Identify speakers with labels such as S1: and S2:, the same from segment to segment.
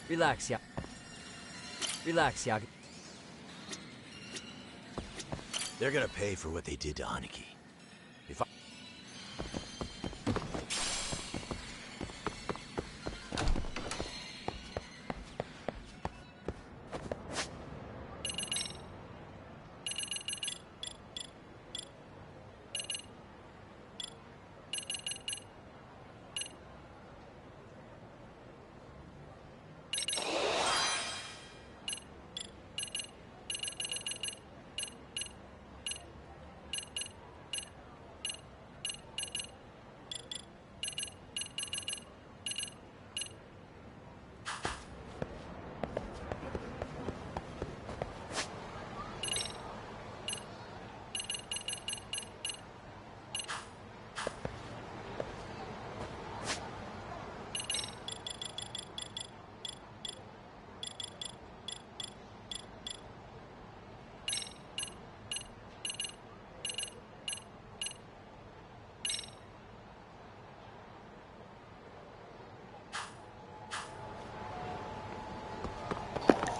S1: Relax, ya. Relax, ya.
S2: They're gonna pay for what they did to Aniki. If I...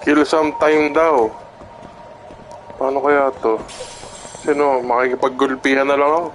S3: Kill sometime daw. Paano kaya to? Sino? Makikipaggulpihan na lang ako.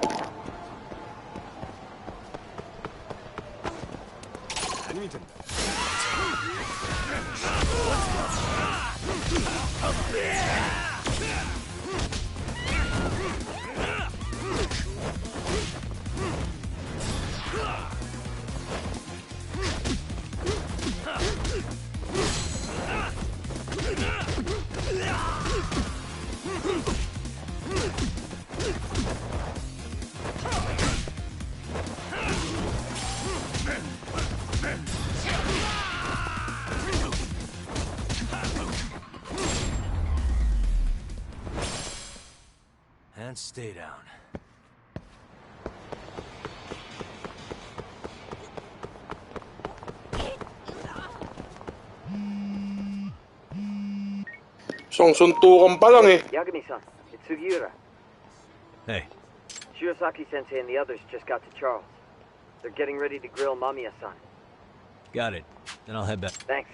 S2: And stay down.
S3: Isang suntukan pa lang eh.
S4: Yagami-san, it's Sugiura.
S2: Hey.
S4: Shirosaki-sensei and the others just got to Charles. They're getting ready to grill Mamiya-san.
S2: Got it. Then I'll head back.
S4: Thanks.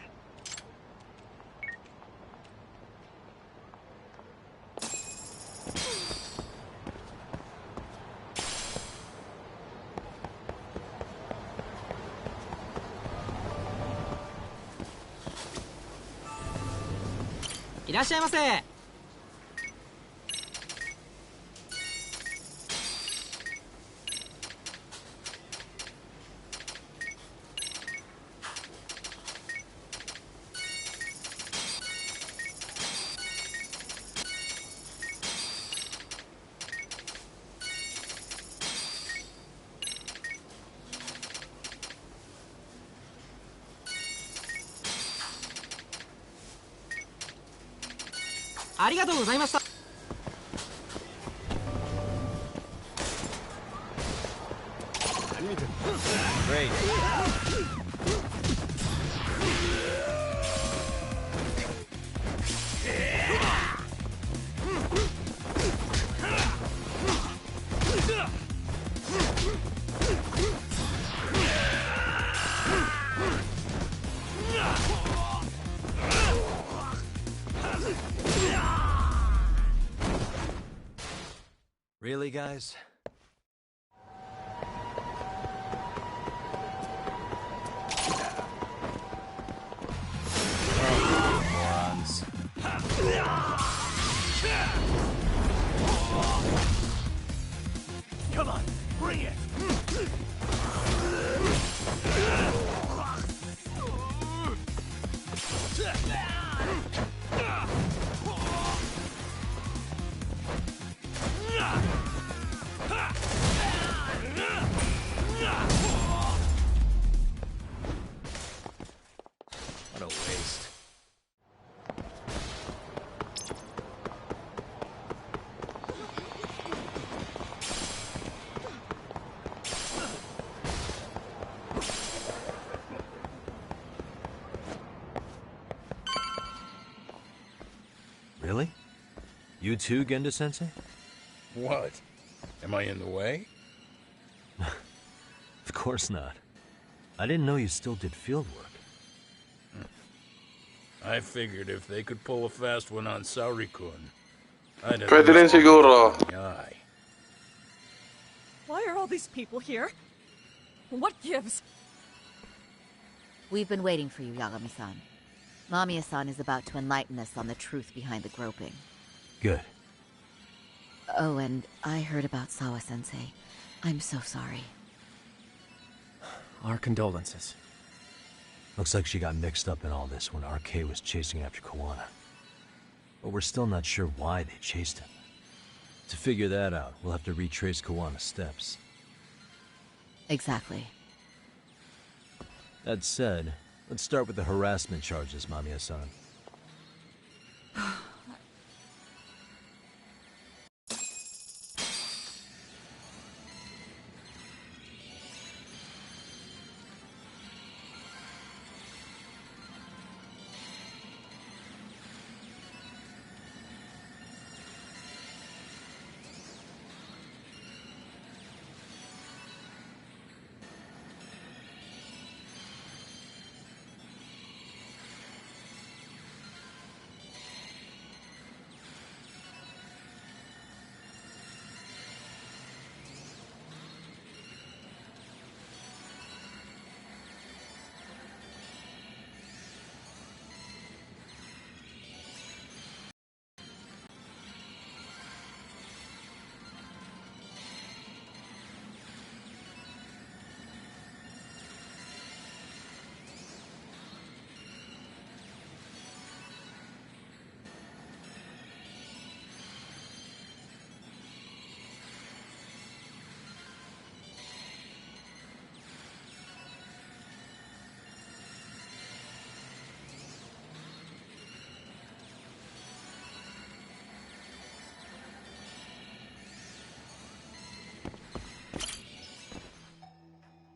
S1: Irashaimase!
S2: Great. Really, guys? Morons. Come on, bring it! What a waste. Really? You too, Genda-sensei?
S5: What? Am I in the way?
S2: Of course not. I didn't know you still did field work.
S5: I figured if they could pull a fast one on Sauri-kun, I'd at
S3: Pwede rin
S5: least
S3: siguro.
S5: the eye.
S6: Why are all these people here? What gives?
S7: We've been waiting for you, Yagami-san. Mamiya-san is about to enlighten us on the truth behind the groping.
S2: Good.
S7: Oh, and I heard about Sawa-sensei. I'm so sorry.
S8: Our condolences.
S2: Looks like she got mixed up in all this when RK was chasing after Kawana. But we're still not sure why they chased him. To figure that out, we'll have to retrace Kawana's steps.
S7: Exactly.
S2: That said, let's start with the harassment charges, Mamiya-san.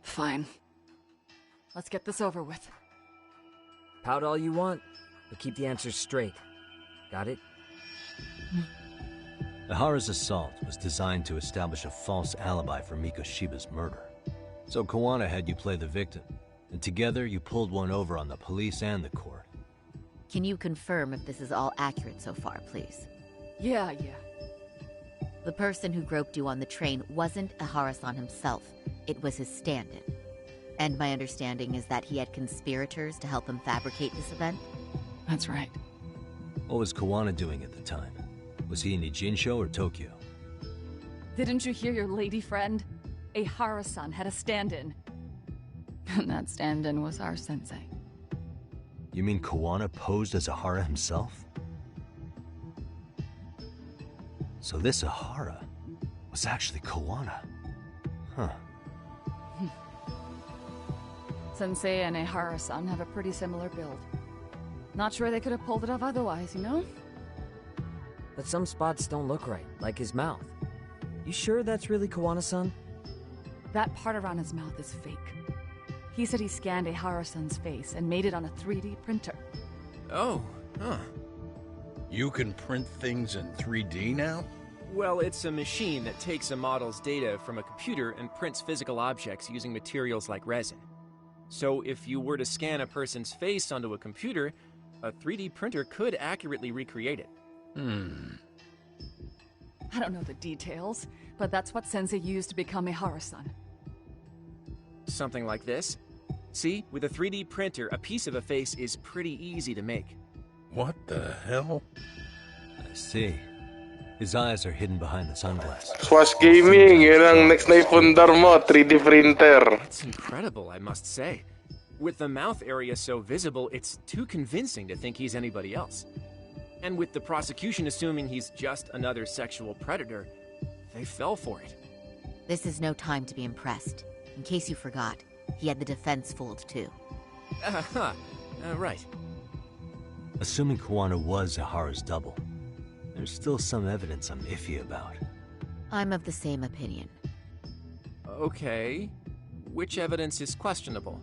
S6: Fine. Let's get this over with.
S1: Pout all you want, but keep the answers straight. Got it?
S2: Ihara's assault was designed to establish a false alibi for Mikoshiba's murder. So Kawana had you play the victim, and together you pulled one over on the police and the court.
S7: Can you confirm if this is all accurate so far, please?
S6: Yeah.
S7: The person who groped you on the train wasn't Ihara-san himself. It was his stand-in. And my understanding is that he had conspirators to help him fabricate this event?
S6: That's right.
S2: What was Kawana doing at the time? Was he in Ijinsho or Tokyo?
S6: Didn't you hear your lady friend? Ihara-san had a stand-in. And that stand-in was our sensei.
S2: You mean Kawana posed as Ihara himself? So this Ihara was actually Kawana. Huh.
S6: Sensei and Ihara-san have a pretty similar build. Not sure they could have pulled it off otherwise, you know?
S1: But some spots don't look right, like his mouth. You sure that's really Kawana-san?
S6: That part around his mouth is fake. He said he scanned Ihara-san's face and made it on a 3D printer.
S5: Oh, huh. You can print things in 3D now?
S8: Well, it's a machine that takes a model's data from a computer and prints physical objects using materials like resin. So if you were to scan a person's face onto a computer, a 3D printer could accurately recreate it.
S6: I don't know the details, but that's what Sensei used to become Ihara-san.
S8: Something like this. See, with a 3D printer, a piece of a face is pretty easy to make.
S5: What the hell?
S2: I see. His eyes are hidden behind the sunglasses.
S3: Swash Gaming, yun ang next na ifundar mo, 3D printer.
S8: It's incredible, I must say. With the mouth area so visible, it's too convincing to think he's anybody else. And with the prosecution assuming he's just another sexual predator, they fell for it.
S7: This is no time to be impressed. In case you forgot, he had the defense fooled too.
S8: Right.
S2: Assuming Kawana was Ihara's double, there's still some evidence I'm iffy about.
S7: I'm of the same opinion.
S8: Okay. Which evidence is questionable?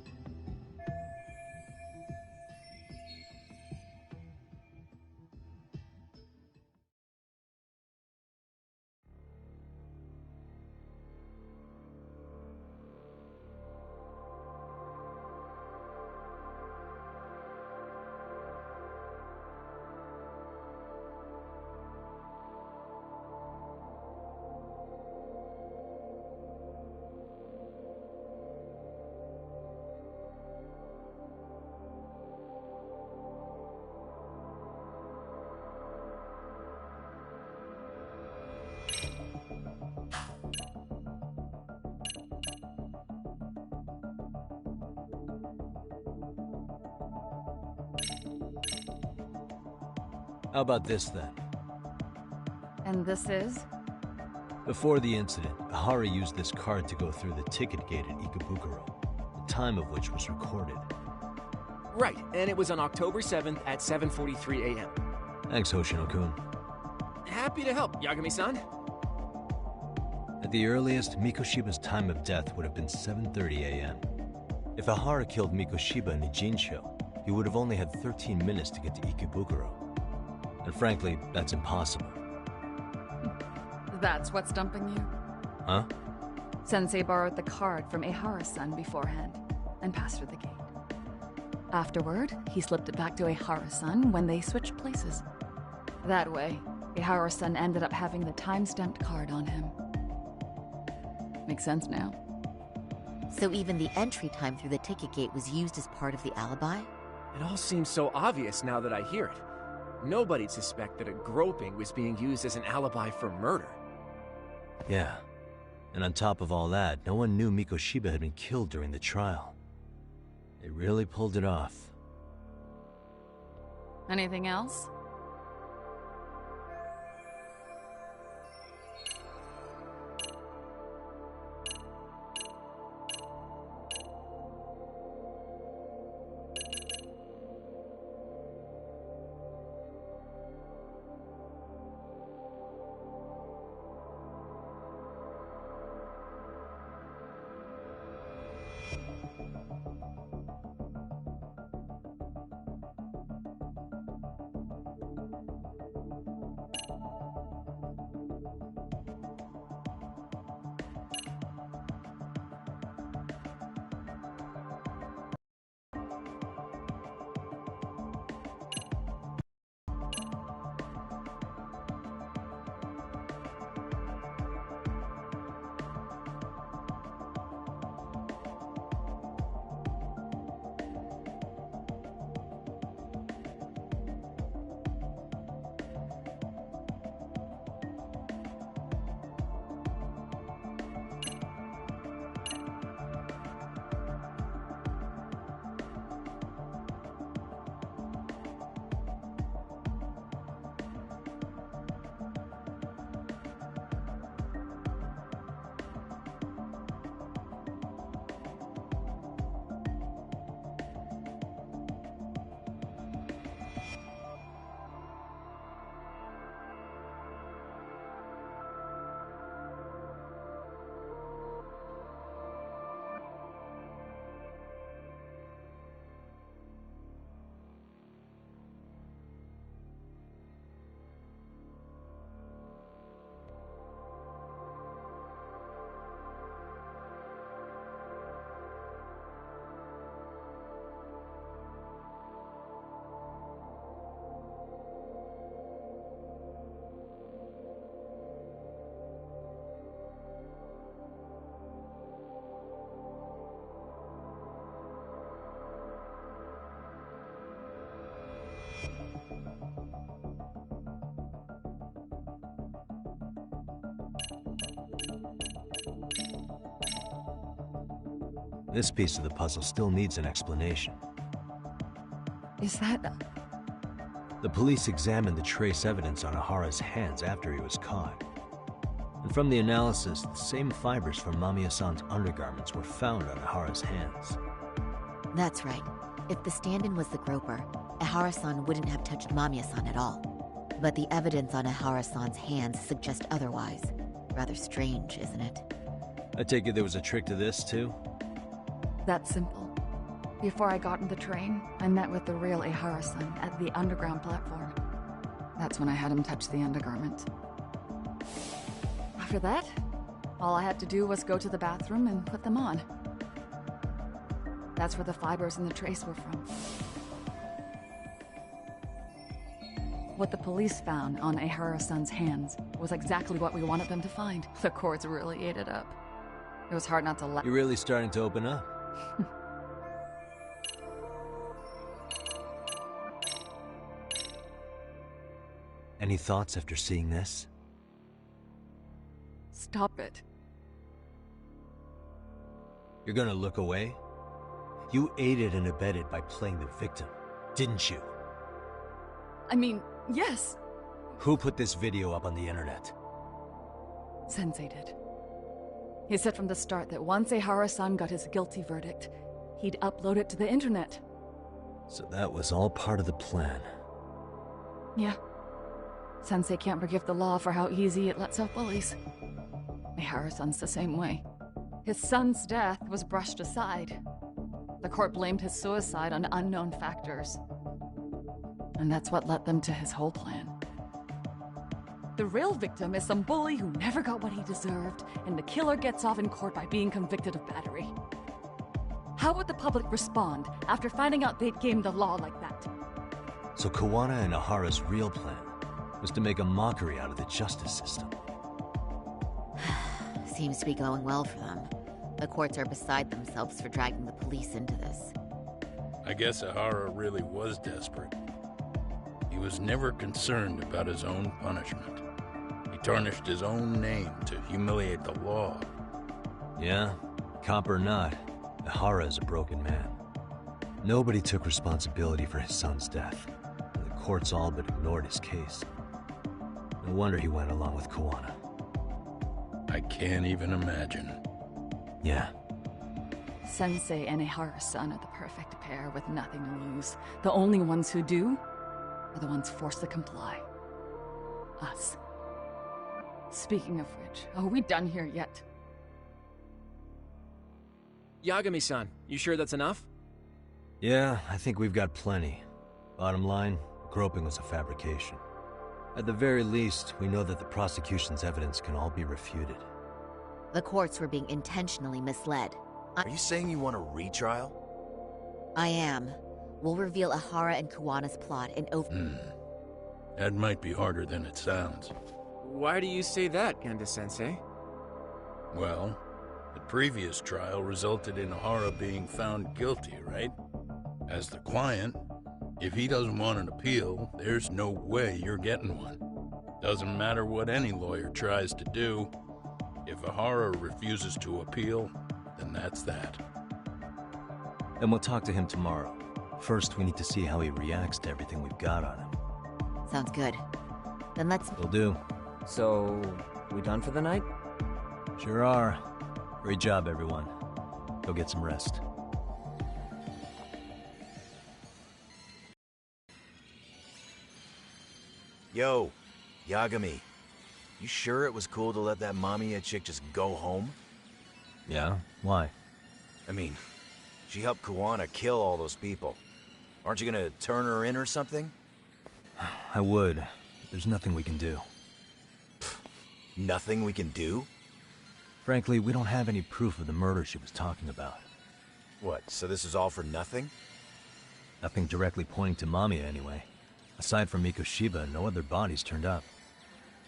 S2: How about this then?
S6: And this is?
S2: Before the incident, Ahara used this card to go through the ticket gate at Ikebukuro, the time of which was recorded.
S8: Right, and it was on October 7th at 7:43 a.m.
S2: Thanks, Hoshino-kun.
S8: Happy to help, Yagami-san.
S2: At the earliest, Mikoshiba's time of death would have been 7:30 a.m. If Ahara killed Mikoshiba in Nijinsho, he would have only had 13 minutes to get to Ikebukuro. And frankly, that's impossible.
S6: That's what's stumping you?
S2: Huh?
S6: Sensei borrowed the card from Ehara-san beforehand and passed through the gate. Afterward, he slipped it back to Ehara-san when they switched places. That way, Ehara-san ended up having the time-stamped card on him. Makes sense now.
S7: So even the entry time through the ticket gate was used as part of the alibi?
S8: It all seems so obvious now that I hear it. Nobody'd suspect that a groping was being used as an alibi for murder.
S2: Yeah. And on top of all that, no one knew Mikoshiba had been killed during the trial. They really pulled it off.
S6: Anything else?
S2: This piece of the puzzle still needs an explanation.
S6: Is that...
S2: The police examined the trace evidence on Ahara's hands after he was caught. And from the analysis, the same fibers from Mamiya-san's undergarments were found on Ahara's hands.
S7: That's right. If the stand-in was the groper, Ehara-san wouldn't have touched Mamiya-san at all. But the evidence on Ehara-san's hands suggests otherwise. Rather strange, isn't it?
S2: I take it there was a trick to this, too?
S6: That's simple. Before I got on the train, I met with the real Ehara-san at the underground platform. That's when I had him touch the undergarment. After that, all I had to do was go to the bathroom and put them on. That's where the fibers in the trace were from. What the police found on Ehara-san's hands was exactly what we wanted them to find. The courts really ate it up. It was hard not to laugh.
S2: You're really starting to open up. Any thoughts after seeing this?
S6: Stop it.
S2: You're gonna look away? You aided and abetted by playing the victim, didn't you?
S6: I mean, yes,
S2: Who put this video up on the internet?
S6: Sensei did. He said from the start that once Ehara-san got his guilty verdict, he'd upload it to the internet.
S2: So that was all part of the plan.
S6: Yeah. Sensei can't forgive the law for how easy it lets out bullies. Ehara-san's the same way. His son's death was brushed aside. The court blamed his suicide on unknown factors. And that's what led them to his whole plan. The real victim is some bully who never got what he deserved, and the killer gets off in court by being convicted of battery. How would the public respond after finding out they'd gamed the law like that?
S2: So Kawana and Ahara's real plan was to make a mockery out of the justice system.
S7: Seems to be going well for them. The courts are beside themselves for dragging the police into this.
S5: I guess Ahara really was desperate. He was never concerned about his own punishment. He tarnished his own name to humiliate the law.
S2: Yeah, cop or not, Ahara is a broken man. Nobody took responsibility for his son's death, and the courts all but ignored his case. No wonder he went along with Kawana.
S5: I can't even imagine.
S2: Yeah.
S6: Sensei and Ehara-san are the perfect pair with nothing to lose. The only ones who do are the ones forced to comply. Us. Speaking of which, are we done here yet?
S8: Yagami-san, you sure that's enough?
S2: Yeah, I think we've got plenty. Bottom line, groping was a fabrication. At the very least, we know that the prosecution's evidence can all be refuted.
S7: The courts were being intentionally misled.
S9: Are you saying you want a retrial?
S7: I am. We'll reveal Ahara and Kawana's plot in
S5: That might be harder than it sounds.
S8: Why do you say that, Genda-sensei?
S5: Well, the previous trial resulted in Ahara being found guilty, right? As the client, if he doesn't want an appeal, there's no way you're getting one. Doesn't matter what any lawyer tries to do. If Ahara refuses to appeal, then that's that.
S2: And we'll talk to him tomorrow. First, we need to see how he reacts to everything we've got on him.
S7: Sounds good. Then let's...
S2: Will do.
S1: So, we done for the night?
S2: Sure are. Great job, everyone. Go get some rest.
S9: Yo, Yagami. You sure it was cool to let that Mamiya chick just go home?
S2: Yeah? Why?
S9: I mean, she helped Kawana kill all those people. Aren't you gonna turn her in or something?
S2: I would. But there's nothing we can do.
S9: Nothing we can do?
S2: Frankly, we don't have any proof of the murder she was talking about.
S9: What, so this is all for nothing?
S2: Nothing directly pointing to Mamiya, anyway. Aside from Mikoshiba, no other bodies turned up.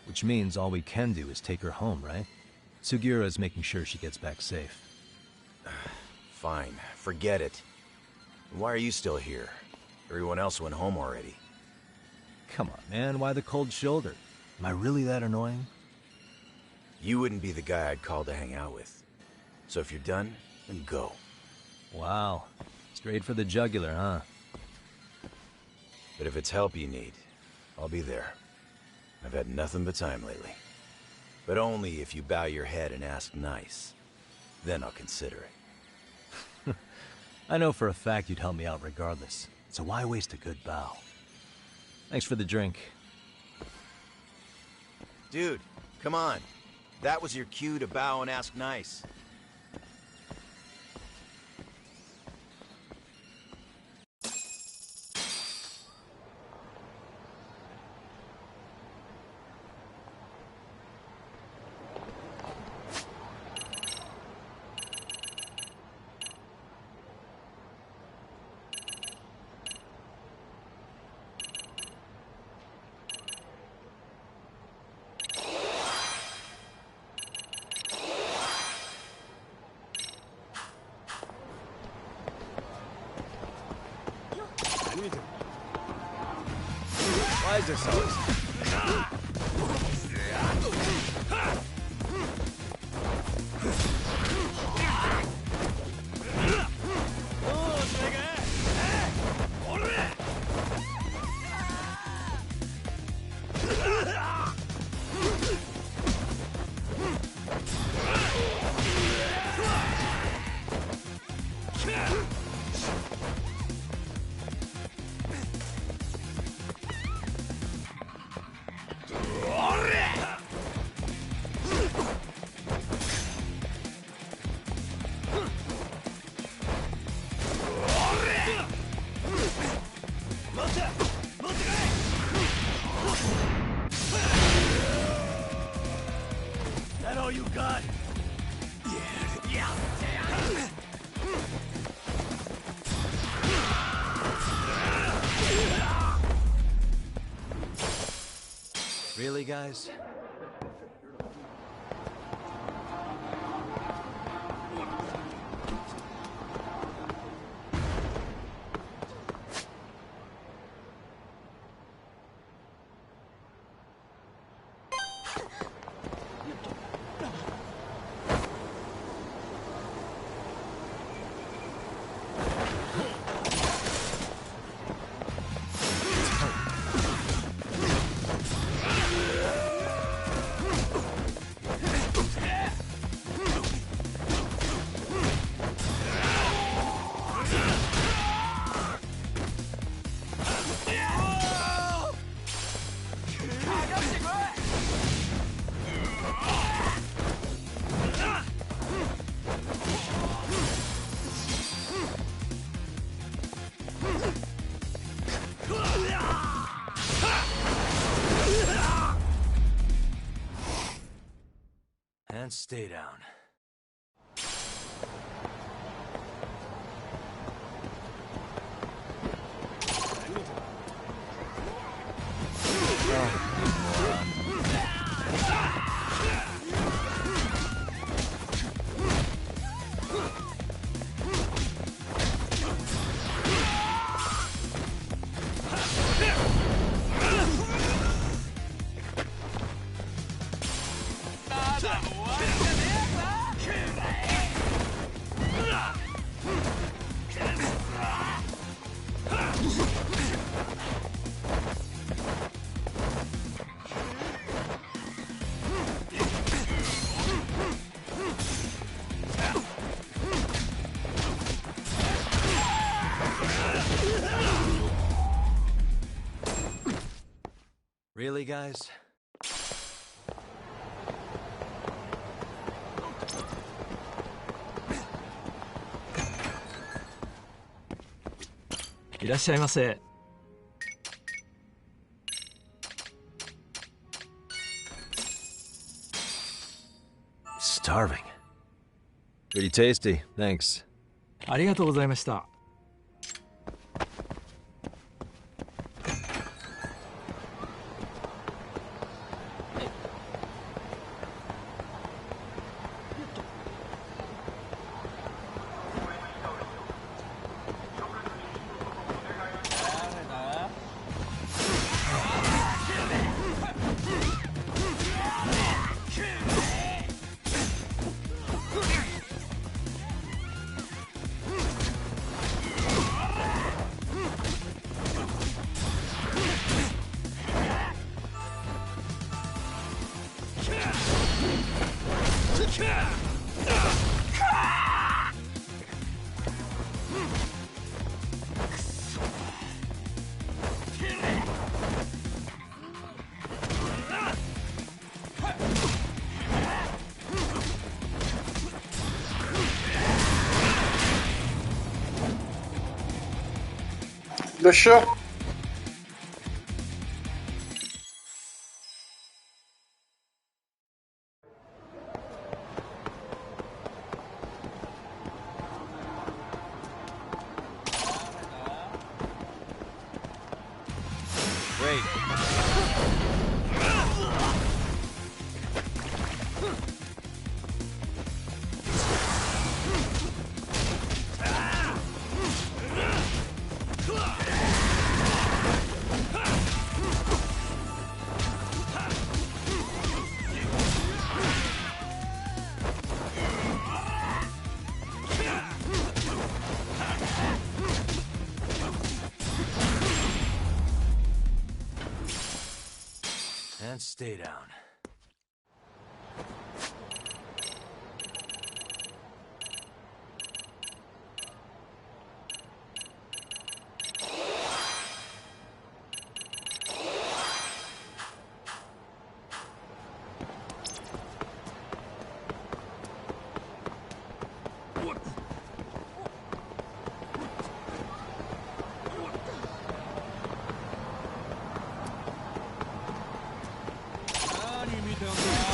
S2: Which means all we can do is take her home, right? Sugiura is making sure she gets back safe.
S9: Fine, forget it. Why are you still here? Everyone else went home already.
S2: Come on, man, why the cold shoulder? Am I really that annoying?
S9: You wouldn't be the guy I'd call to hang out with. So if you're done, then go.
S2: Wow. Straight for the jugular, huh?
S9: But if it's help you need, I'll be there. I've had nothing but time lately. But only if you bow your head and ask nice. Then I'll consider it.
S2: I know for a fact you'd help me out regardless, so why waste a good bow? Thanks for the drink.
S9: Dude, come on. That was your cue to bow and ask nice.
S8: Why is there so much?
S10: all you got?
S2: Really, guys? And stay down. Really, guys? Starving. Pretty tasty, thanks.
S11: ありがとうございました。
S3: Le chat.
S2: And stay down.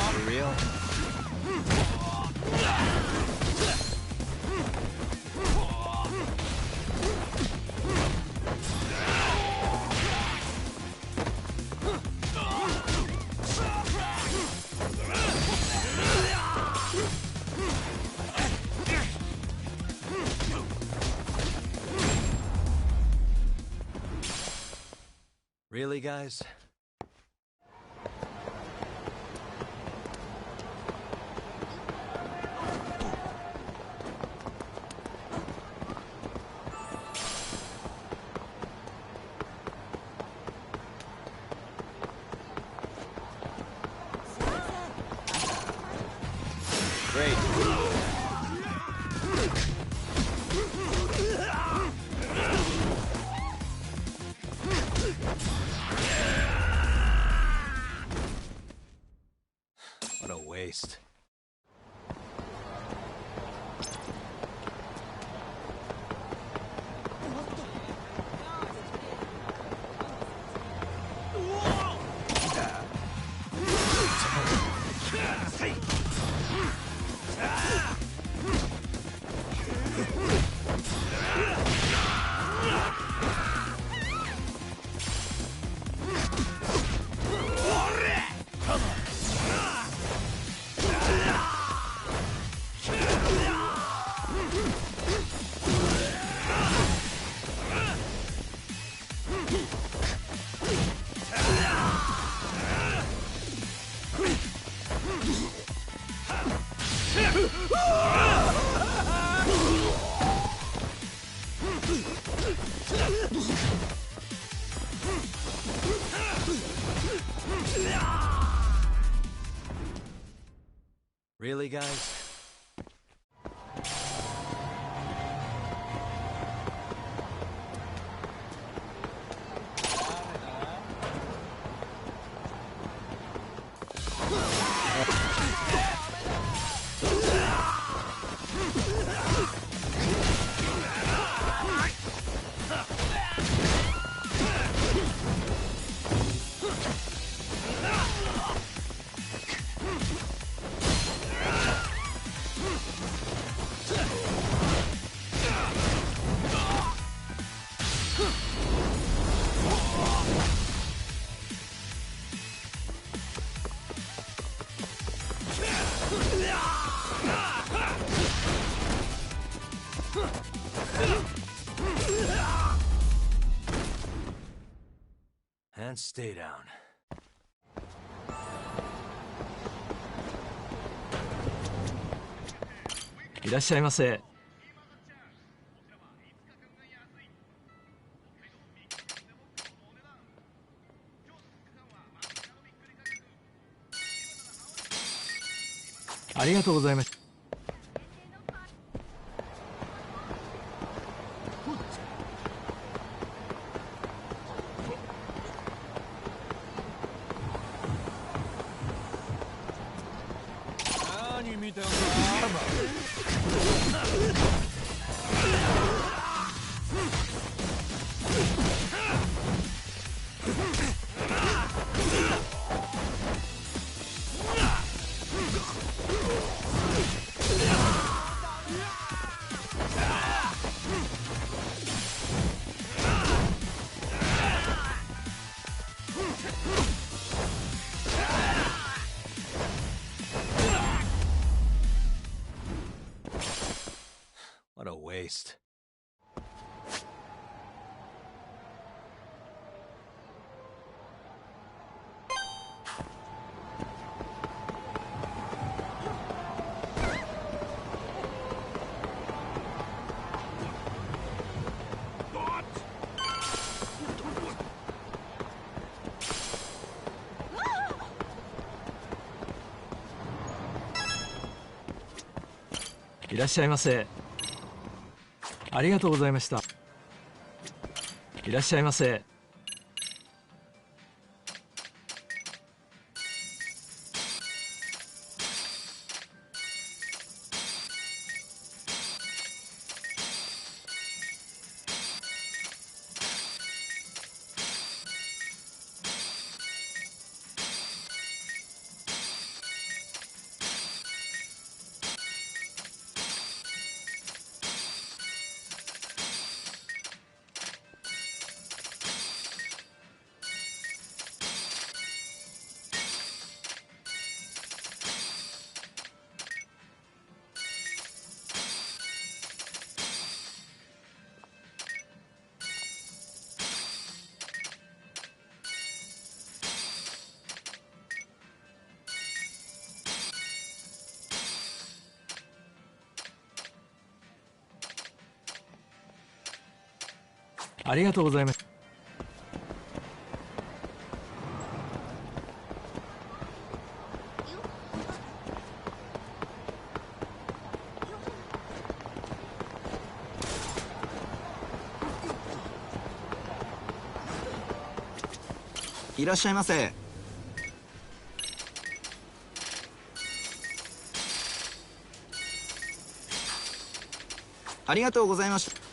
S2: For real? Really, guys?
S8: Great.
S2: What a waste. Really, guys? And stay down.
S11: いらっしゃいませ。ありがとうございます。
S10: 何見てんだ。
S2: What a waste.
S11: いらっしゃいませ。ありがとうございました。いらっしゃいませ。ありがとうございます。
S10: いらっしゃいませ。ありがとうございました。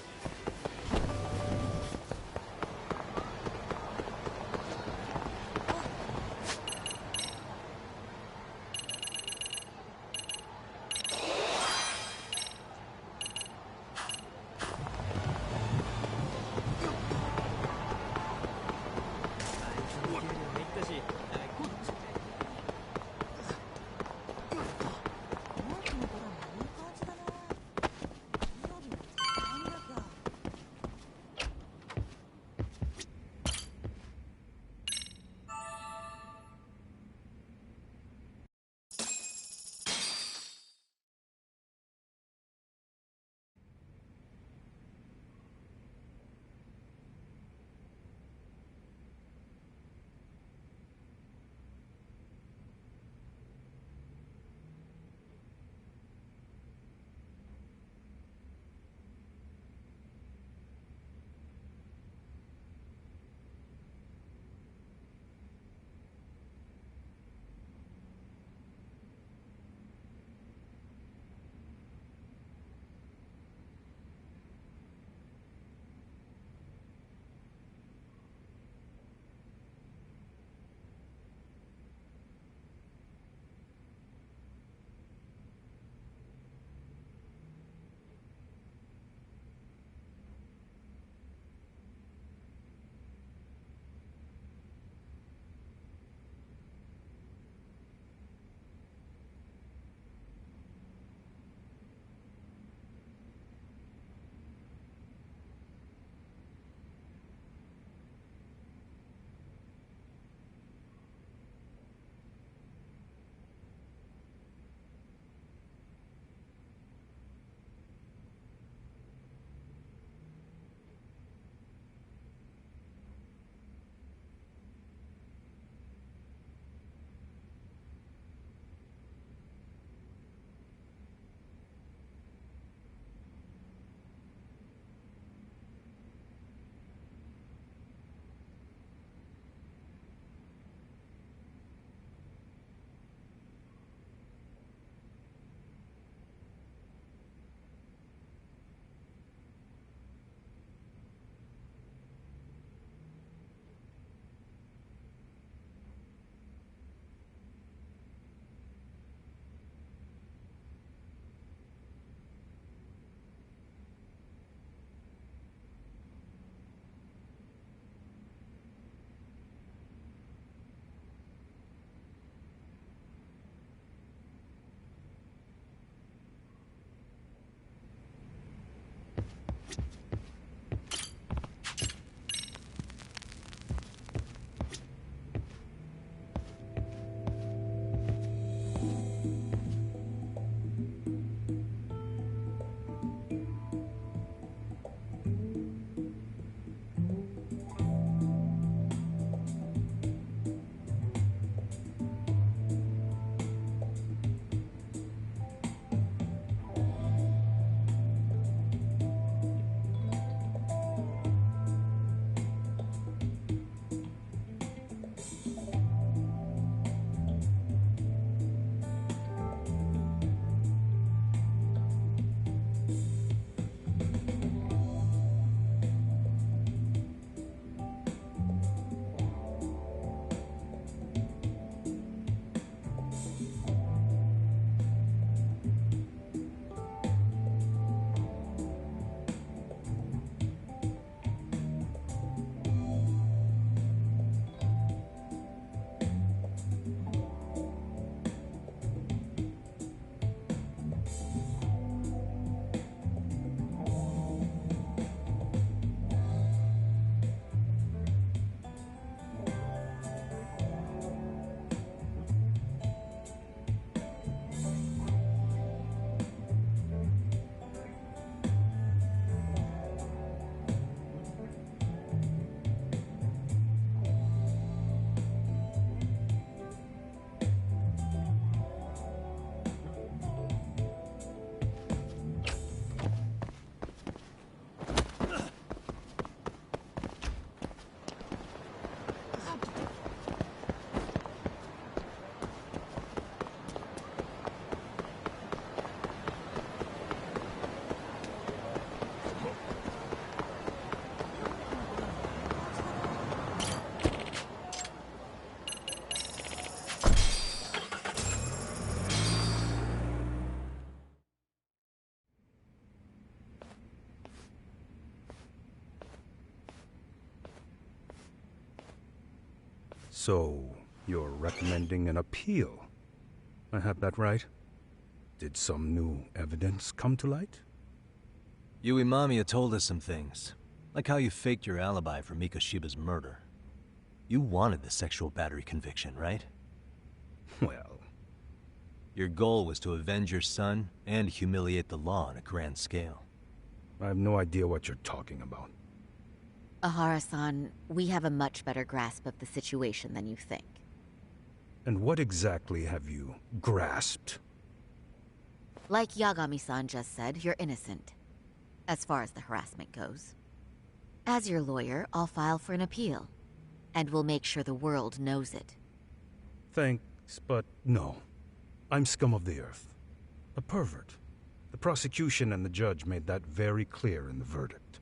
S12: So, you're recommending an appeal? I have that right? Did some new evidence come to light?
S2: Yui Mamiya told us some things, like how you faked your alibi for Mikoshiba's murder. You wanted the sexual battery conviction, right?
S12: Well...
S2: Your goal was to avenge your son and humiliate the law on a grand scale.
S12: I have no idea what you're talking about.
S7: Ahara-san, we have a much better grasp of the situation than you think.
S12: And what exactly have you grasped?
S7: Like Yagami-san just said, you're innocent. As far as the harassment goes. As your lawyer, I'll file for an appeal. And we'll make sure the world knows it.
S12: Thanks, but no. I'm scum of the earth. A pervert. The prosecution and the judge made that very clear in the verdict.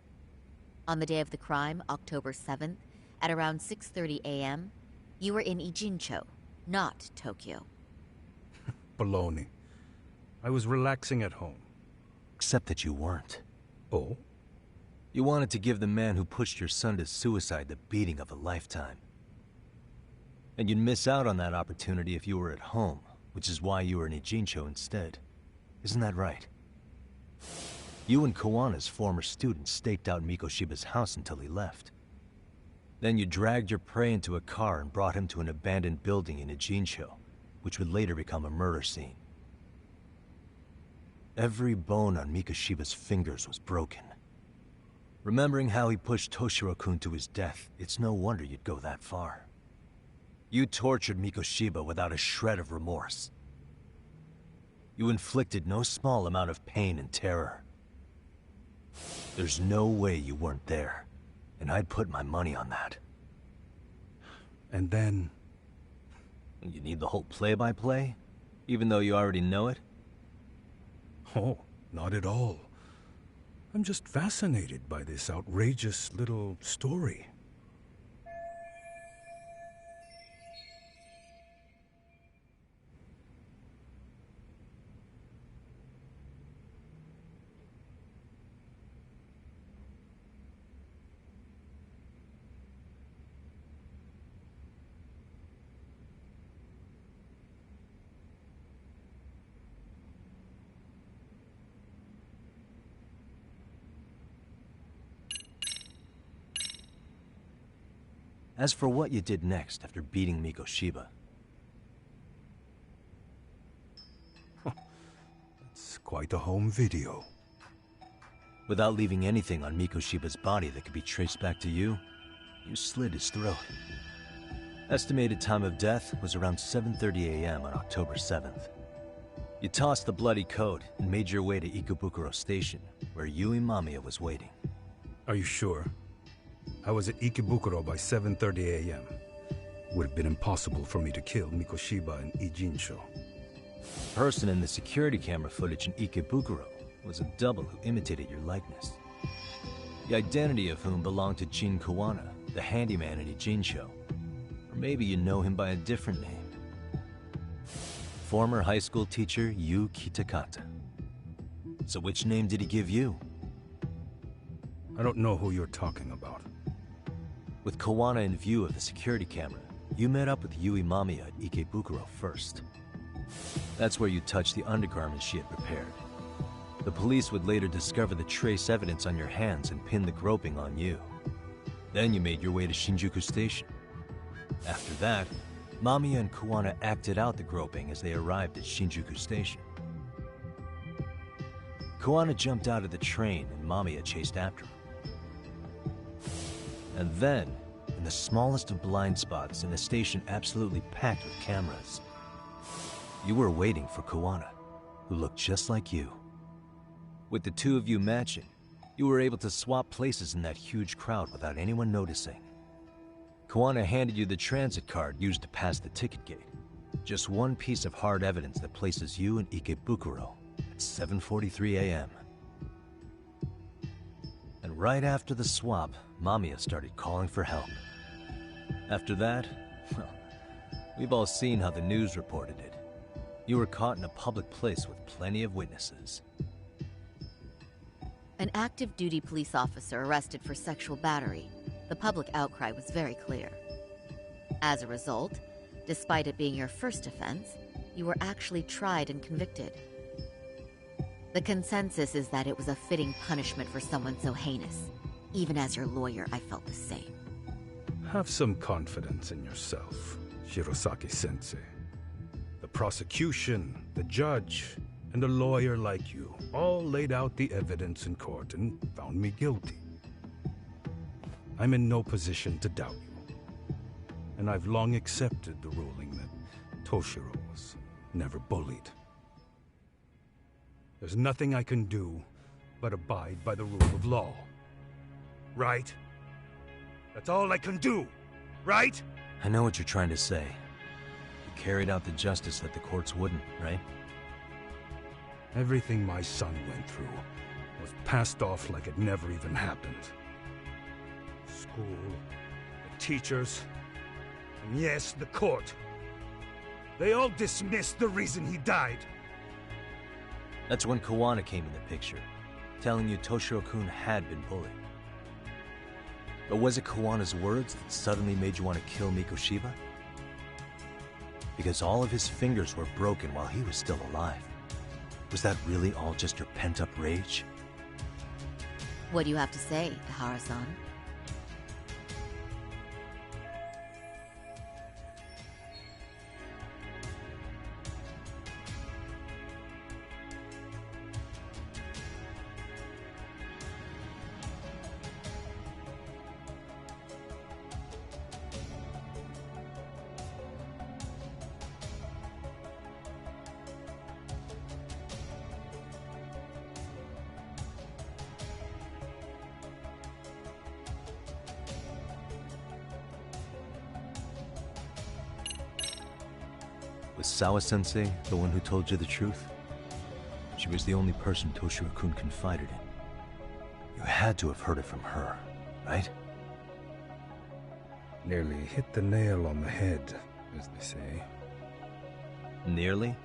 S7: On the day of the crime, October 7th, at around 6:30 a.m., you were in Ijincho, not Tokyo.
S12: Baloney. I was relaxing at home.
S2: Except that you weren't.
S12: Oh?
S2: You wanted to give the man who pushed your son to suicide the beating of a lifetime. And you'd miss out on that opportunity if you were at home, which is why you were in Ijincho instead. Isn't that right? You and Kawana's former student staked out Mikoshiba's house until he left. Then you dragged your prey into a car and brought him to an abandoned building in Ijincho, which would later become a murder scene. Every bone on Mikoshiba's fingers was broken. Remembering how he pushed Toshiro-kun to his death, it's no wonder you'd go that far. You tortured Mikoshiba without a shred of remorse. You inflicted no small amount of pain and terror. There's no way you weren't there, and I'd put my money on that.
S12: And then...
S2: You need the whole play-by-play, even though you already know it?
S12: Oh, not at all. I'm just fascinated by this outrageous little story.
S2: As for what you did next after beating Mikoshiba...
S12: It's quite a home video.
S2: Without leaving anything on Mikoshiba's body that could be traced back to you, you slit his throat. Estimated time of death was around 7:30 a.m. on October 7th. You tossed the bloody coat and made your way to Ikebukuro Station, where Yui Mamiya was waiting.
S12: Are you sure? I was at Ikebukuro by 7:30 a.m. Would have been impossible for me to kill Mikoshiba in Ijincho.
S2: The person in the security camera footage in Ikebukuro was a double who imitated your likeness. The identity of whom belonged to Jin Kawana, the handyman in Ijincho. Or maybe you know him by a different name. Former high school teacher Yu Kitakata. So which name did he give you?
S12: I don't know who you're talking about.
S2: With Kawana in view of the security camera, you met up with Yui Mamiya at Ikebukuro first. That's where you touched the undergarments she had prepared. The police would later discover the trace evidence on your hands and pin the groping on you. Then you made your way to Shinjuku Station. After that, Mamiya and Kawana acted out the groping as they arrived at Shinjuku Station. Kawana jumped out of the train and Mamiya chased after him. And then, in the smallest of blind spots in a station absolutely packed with cameras, you were waiting for Kawana, who looked just like you. With the two of you matching, you were able to swap places in that huge crowd without anyone noticing. Kawana handed you the transit card used to pass the ticket gate. Just one piece of hard evidence that places you in Ikebukuro at 7:43 a.m. And right after the swap, Mamiya started calling for help. After that, well, we've all seen how the news reported it. You were caught in a public place with plenty of witnesses.
S7: An active duty police officer arrested for sexual battery. The public outcry was very clear. As a result, despite it being your first offense, you were actually tried and convicted. The consensus is that it was a fitting punishment for someone so heinous. Even as your lawyer, I felt the same.
S12: Have some confidence in yourself, Shirosaki-sensei. The prosecution, the judge, and a lawyer like you all laid out the evidence in court and found me guilty. I'm in no position to doubt you. And I've long accepted the ruling that Toshiro was never bullied. There's nothing I can do but abide by the rule of law. Right? That's all I can do, right?
S2: I know what you're trying to say. You carried out the justice that the courts wouldn't, right?
S12: Everything my son went through was passed off like it never even happened. School, the teachers, and yes, the court. They all dismissed the reason he died.
S2: That's when Kawana came in the picture, telling you Toshiro-kun had been bullied. But was it Kawana's words that suddenly made you want to kill Mikoshiba? Because all of his fingers were broken while he was still alive. Was that really all just your pent-up rage?
S7: What do you have to say, Ihara-san?
S2: Was Sawa-sensei the one who told you the truth? She was the only person Toshiro-kun confided in. You had to have heard it from her, right?
S12: Nearly hit the nail on the head, as they say.
S2: Nearly?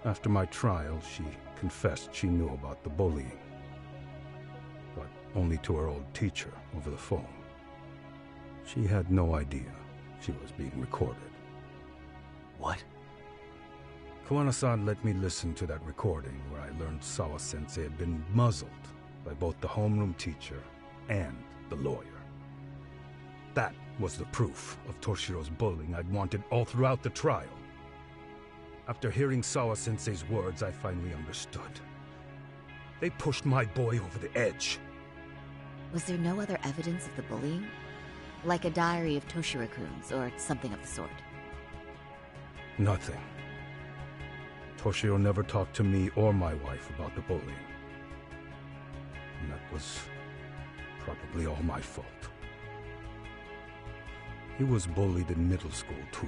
S12: After my trial, she confessed she knew about the bullying. But only to her old teacher over the phone. She had no idea she was being recorded.
S2: What?
S12: Kawana-san let me listen to that recording where I learned Sawa-sensei had been muzzled by both the homeroom teacher and the lawyer. That was the proof of Toshiro's bullying I'd wanted all throughout the trial. After hearing Sawa-sensei's words, I finally understood. They pushed my boy over the edge.
S7: Was there no other evidence of the bullying? Like a diary of Toshiro-kun's or something of the sort?
S12: Nothing. Toshiro never talked to me or my wife about the bullying. And that was probably all my fault. He was bullied in middle school, too.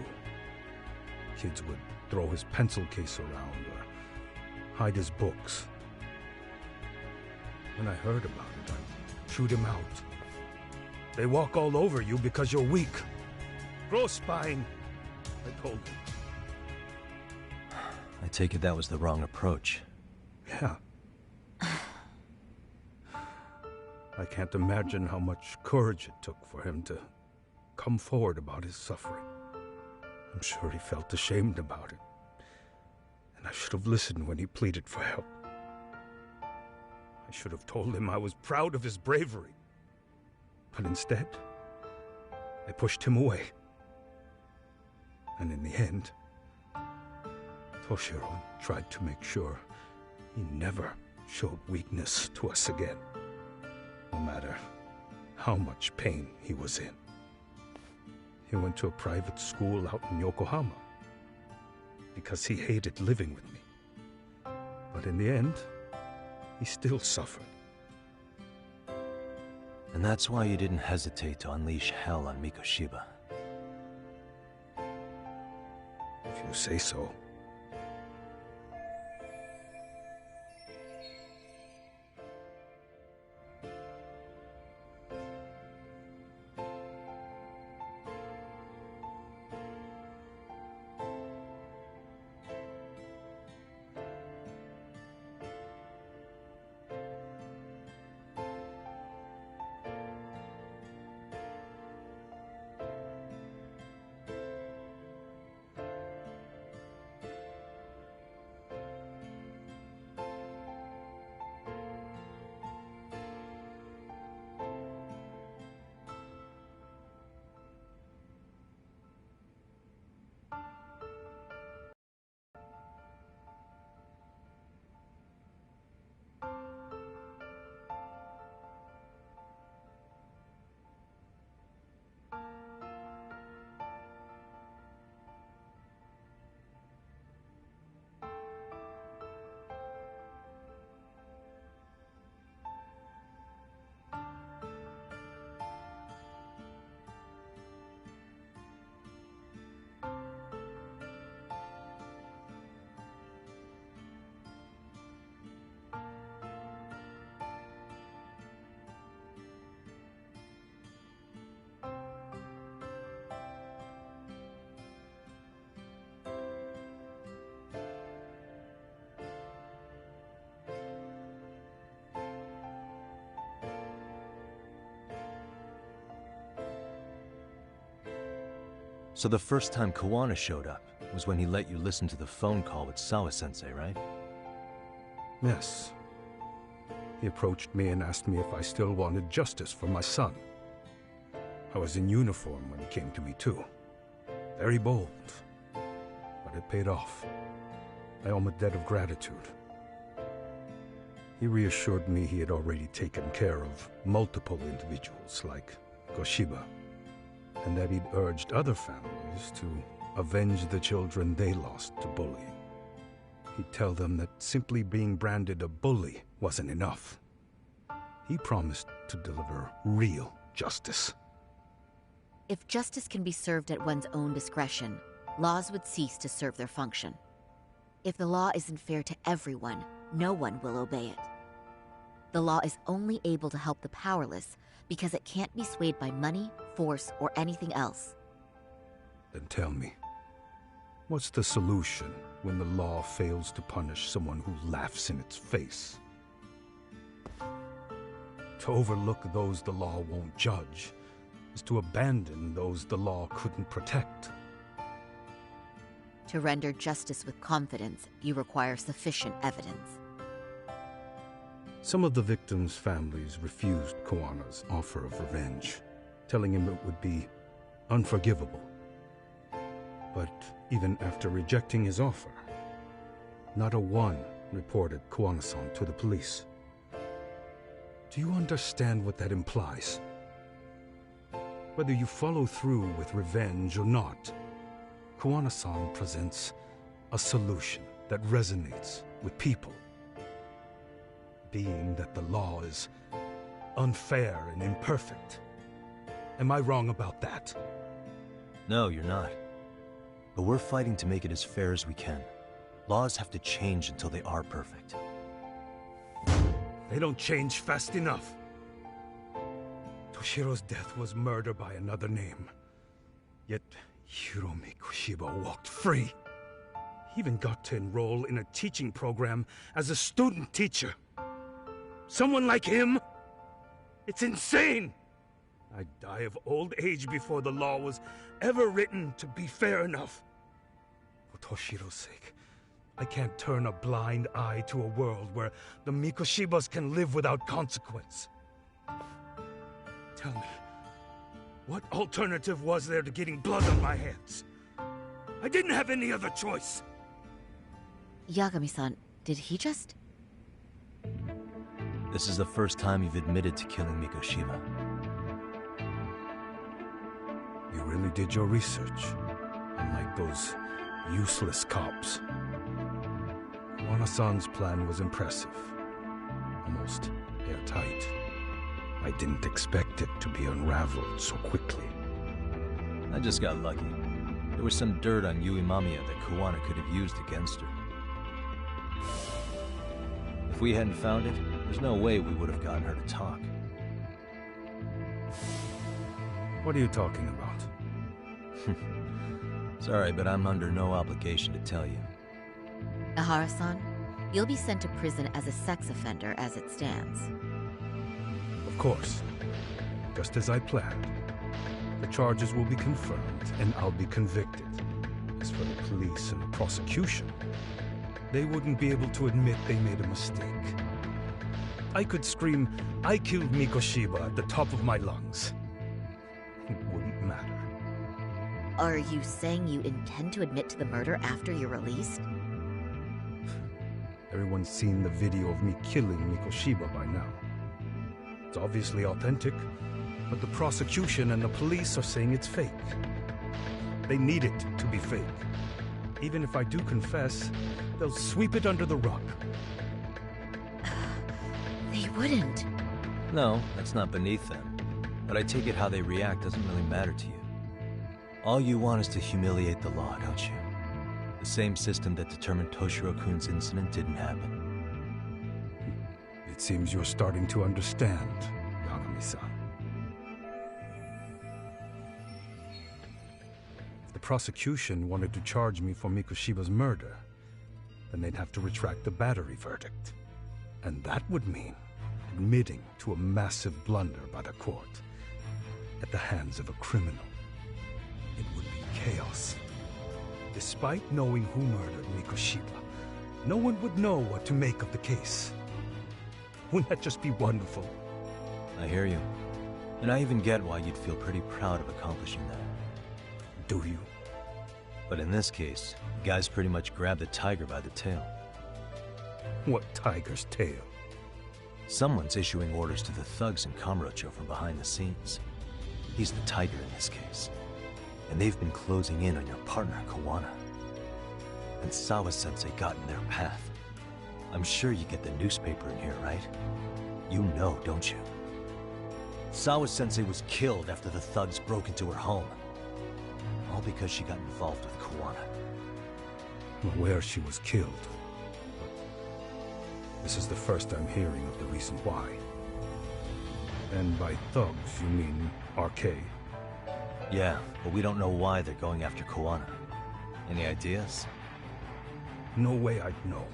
S12: Kids would throw his pencil case around or hide his books. When I heard about it, I chewed him out. They walk all over you because you're weak. Grow spine, I told him.
S2: I take it that was the wrong approach.
S12: Yeah. I can't imagine how much courage it took for him to come forward about his suffering. I'm sure he felt ashamed about it. And I should have listened when he pleaded for help. I should have told him I was proud of his bravery. But instead, I pushed him away. And in the end, Toshiro tried to make sure he never showed weakness to us again, no matter how much pain he was in. He went to a private school out in Yokohama because he hated living with me. But in the end, he still suffered.
S2: And that's why you didn't hesitate to unleash hell on Mikoshiba.
S12: If you say so.
S2: So the first time Kawana showed up was when he let you listen to the phone call with Sawa-sensei, right?
S12: Yes. He approached me and asked me if I still wanted justice for my son. I was in uniform when he came to me too. Very bold. But it paid off. I owe him a debt of gratitude. He reassured me he had already taken care of multiple individuals like Koshiba, and that he'd urged other families to avenge the children they lost to bullying. He'd tell them that simply being branded a bully wasn't enough. He promised to deliver real justice.
S7: If justice can be served at one's own discretion, laws would cease to serve their function. If the law isn't fair to everyone, no one will obey it. The law is only able to help the powerless because it can't be swayed by money, force, or anything else.
S12: Then tell me, what's the solution when the law fails to punish someone who laughs in its face? To overlook those the law won't judge is to abandon those the law couldn't protect.
S7: To render justice with confidence, you require sufficient evidence.
S12: Some of the victims' families refused Kawana's offer of revenge, telling him it would be unforgivable. But even after rejecting his offer, not a one reported Kawana-san to the police. Do you understand what that implies? Whether you follow through with revenge or not, Kawana-san presents a solution that resonates with people. Being that the law is unfair and imperfect. Am I wrong about that?
S2: No, you're not. But we're fighting to make it as fair as we can. Laws have to change until they are perfect.
S12: They don't change fast enough. Toshiro's death was murder by another name. Yet Hiromi Koshiba walked free. He even got to enroll in a teaching program as a student teacher. Someone like him? It's insane! I'd die of old age before the law was ever written to be fair enough. For Toshiro's sake, I can't turn a blind eye to a world where the Mikoshibas can live without consequence. Tell me, what alternative was there to getting blood on my hands? I didn't have any other choice.
S7: Yagami-san, did he just...
S2: This is the first time you've admitted to killing Mikoshiba.
S12: You really did your research, unlike those useless cops. Kawana-san's plan was impressive, almost airtight. I didn't expect it to be unraveled so quickly.
S2: I just got lucky. There was some dirt on Yui Mamiya that Kawana could have used against her. If we hadn't found it, there's no way we would have gotten her to talk.
S12: What are you talking about?
S2: Sorry, but I'm under no obligation to tell you.
S7: Ahara-san, you'll be sent to prison as a sex offender as it stands.
S12: Of course. Just as I planned. The charges will be confirmed, and I'll be convicted. As for the police and the prosecution, they wouldn't be able to admit they made a mistake. I could scream, "I killed Mikoshiba" at the top of my lungs. It wouldn't matter.
S7: Are you saying you intend to admit to the murder after you're released?
S12: Everyone's seen the video of me killing Mikoshiba by now. It's obviously authentic, but the prosecution and the police are saying it's fake. They need it to be fake. Even if I do confess, they'll sweep it under the rug.
S7: They wouldn't.
S2: No, that's not beneath them. But I take it how they react doesn't really matter to you. All you want is to humiliate the law, don't you? The same system that determined Toshiro-kun's incident didn't happen.
S12: It seems you're starting to understand, Yagami-san. If the prosecution wanted to charge me for Mikoshiba's murder, then they'd have to retract the battery verdict. And that would mean admitting to a massive blunder by the court at the hands of a criminal. It would be chaos. Despite knowing who murdered Mikoshiba, no one would know what to make of the case. Wouldn't that just be wonderful?
S2: I hear you. And I even get why you'd feel pretty proud of accomplishing that.
S12: Do you?
S2: But in this case, the guys pretty much grabbed the tiger by the tail.
S12: What tiger's tail?
S2: Someone's issuing orders to the thugs in Kamurocho from behind the scenes. He's the tiger in this case. And they've been closing in on your partner, Kawana. And Sawa-sensei got in their path. I'm sure you get the newspaper in here, right? You know, don't you? Sawa-sensei was killed after the thugs broke into her home. All because she got involved with Kawana.
S12: I'm aware she was killed. But this is the first I'm hearing of the reason why. And by thugs, you mean RK?
S2: Yeah, but we don't know why they're going after Kawana. Any ideas?
S12: No way I'd know.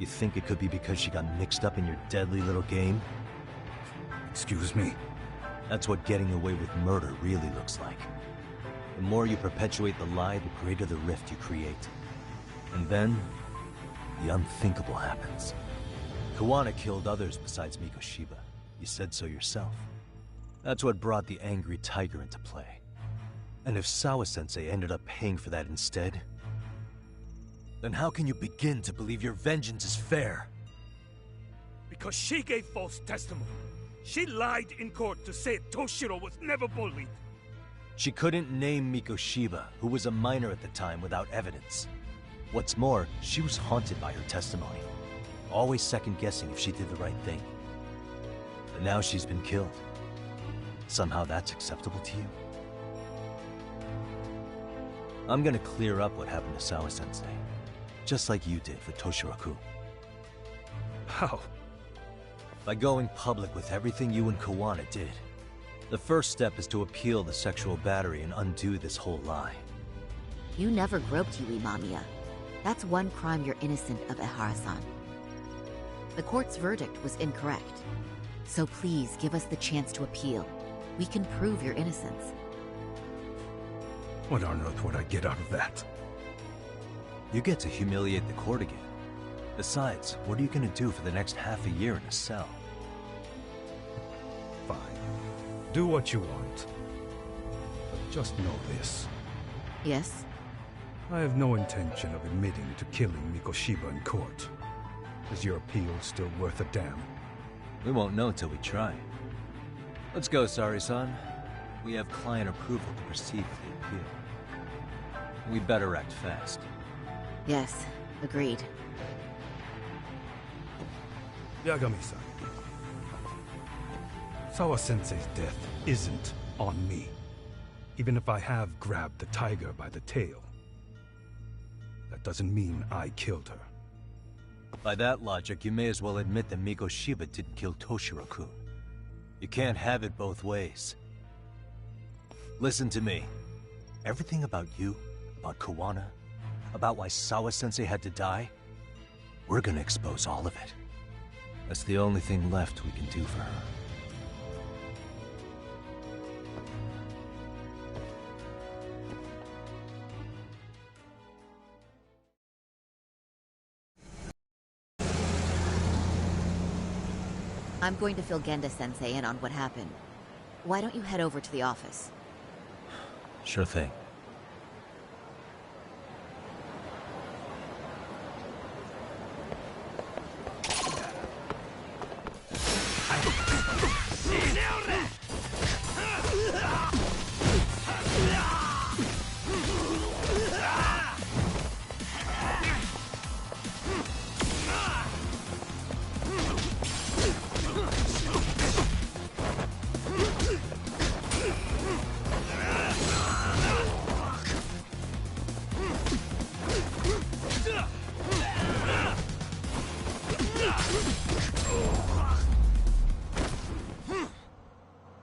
S2: You think it could be because she got mixed up in your deadly little game?
S12: Excuse me?
S2: That's what getting away with murder really looks like. The more you perpetuate the lie, the greater the rift you create. And then, the unthinkable happens. Kawana killed others besides Mikoshiba. You said so yourself. That's what brought the angry tiger into play. And if Sawa-sensei ended up paying for that instead, then how can you begin to believe your vengeance is fair?
S12: Because she gave false testimony. She lied in court to say Toshiro was never bullied.
S2: She couldn't name Mikoshiba, who was a minor at the time, without evidence. What's more, she was haunted by her testimony, always second-guessing if she did the right thing. But now she's been killed. Somehow that's acceptable to you? I'm gonna clear up what happened to Sawa-sensei, just like you did for Toshiro-kun.
S12: How?
S2: By going public with everything you and Kawana did. The first step is to appeal the sexual battery and undo this whole lie.
S7: You never groped Yui Mamiya. That's one crime you're innocent of, Ehara-san. The court's verdict was incorrect. So please give us the chance to appeal. We can prove your innocence.
S12: What on earth would I get out of that?
S2: You get to humiliate the court again. Besides, what are you gonna do for the next half a year in a cell?
S12: Fine. Do what you want. But just know this.
S7: Yes?
S12: I have no intention of admitting to killing Mikoshiba in court. Is your appeal still worth a damn?
S2: We won't know till we try. Let's go, Sari-san. We have client approval to proceed with the appeal. We better act fast.
S7: Yes, agreed.
S12: Yagami-san. Sawa-sensei's death isn't on me. Even if I have grabbed the tiger by the tail. That doesn't mean I killed her.
S2: By that logic, you may as well admit that Mikoshiba didn't kill Toshiro-kun. You can't have it both ways. Listen to me. Everything about you, about Kawana, about why Sawa-sensei had to die, we're gonna expose all of it. That's the only thing left we can do for her.
S7: I'm going to fill Genda-sensei in on what happened. Why don't you head over to the office?
S2: Sure thing.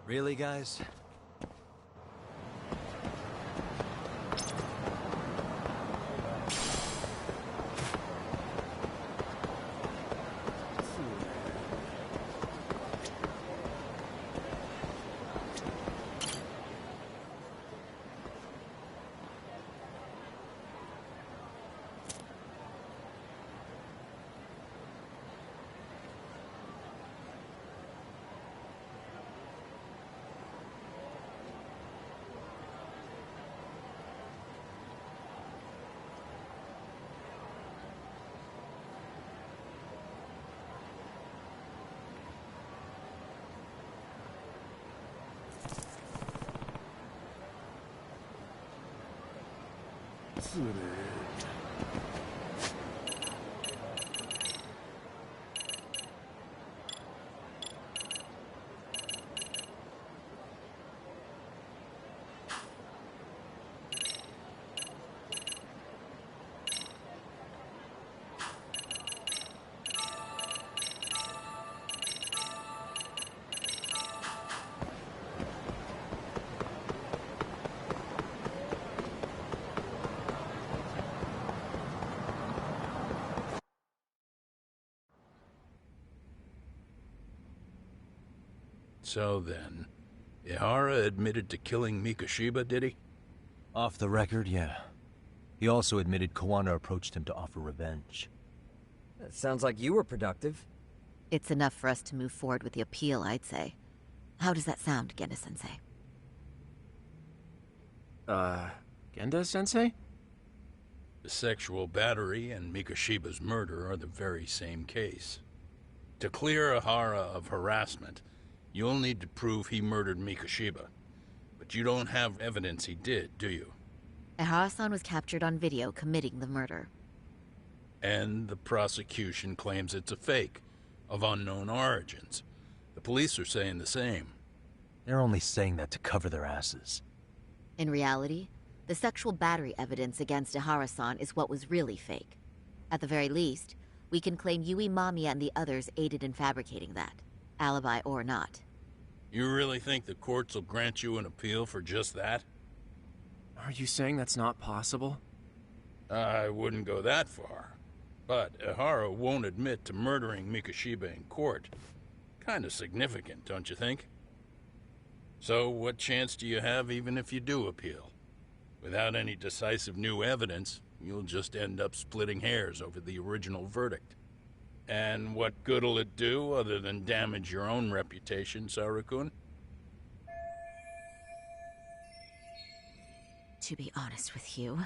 S2: Really, guys?
S5: So then, Ihara admitted to killing Mikoshiba, did he?
S2: Off the record, yeah. He also admitted Koana approached him to offer revenge.
S1: That sounds like you were productive.
S7: It's enough for us to move forward with the appeal, I'd say. How does that sound, Genda-sensei?
S8: Genda-sensei?
S5: The sexual battery and Mikoshiba's murder are the very same case. To clear Ihara of harassment, you'll need to prove he murdered Mikoshiba. But you don't have evidence he did, do you?
S7: Ihara-san was captured on video committing the murder.
S5: And the prosecution claims it's a fake, of unknown origins. The police are saying the same.
S2: They're only saying that to cover their asses.
S7: In reality, the sexual battery evidence against Ihara-san is what was really fake. At the very least, we can claim Yui Mamiya and the others aided in fabricating that, alibi or not.
S5: You really think the courts will grant you an appeal for just that?
S8: Are you saying that's not possible?
S5: I wouldn't go that far. But Ihara won't admit to murdering Mikoshiba in court. Kinda significant, don't you think? So what chance do you have even if you do appeal? Without any decisive new evidence, you'll just end up splitting hairs over the original verdict. And what good'll it do other than damage your own reputation, Saru-kun?
S7: To be honest with you,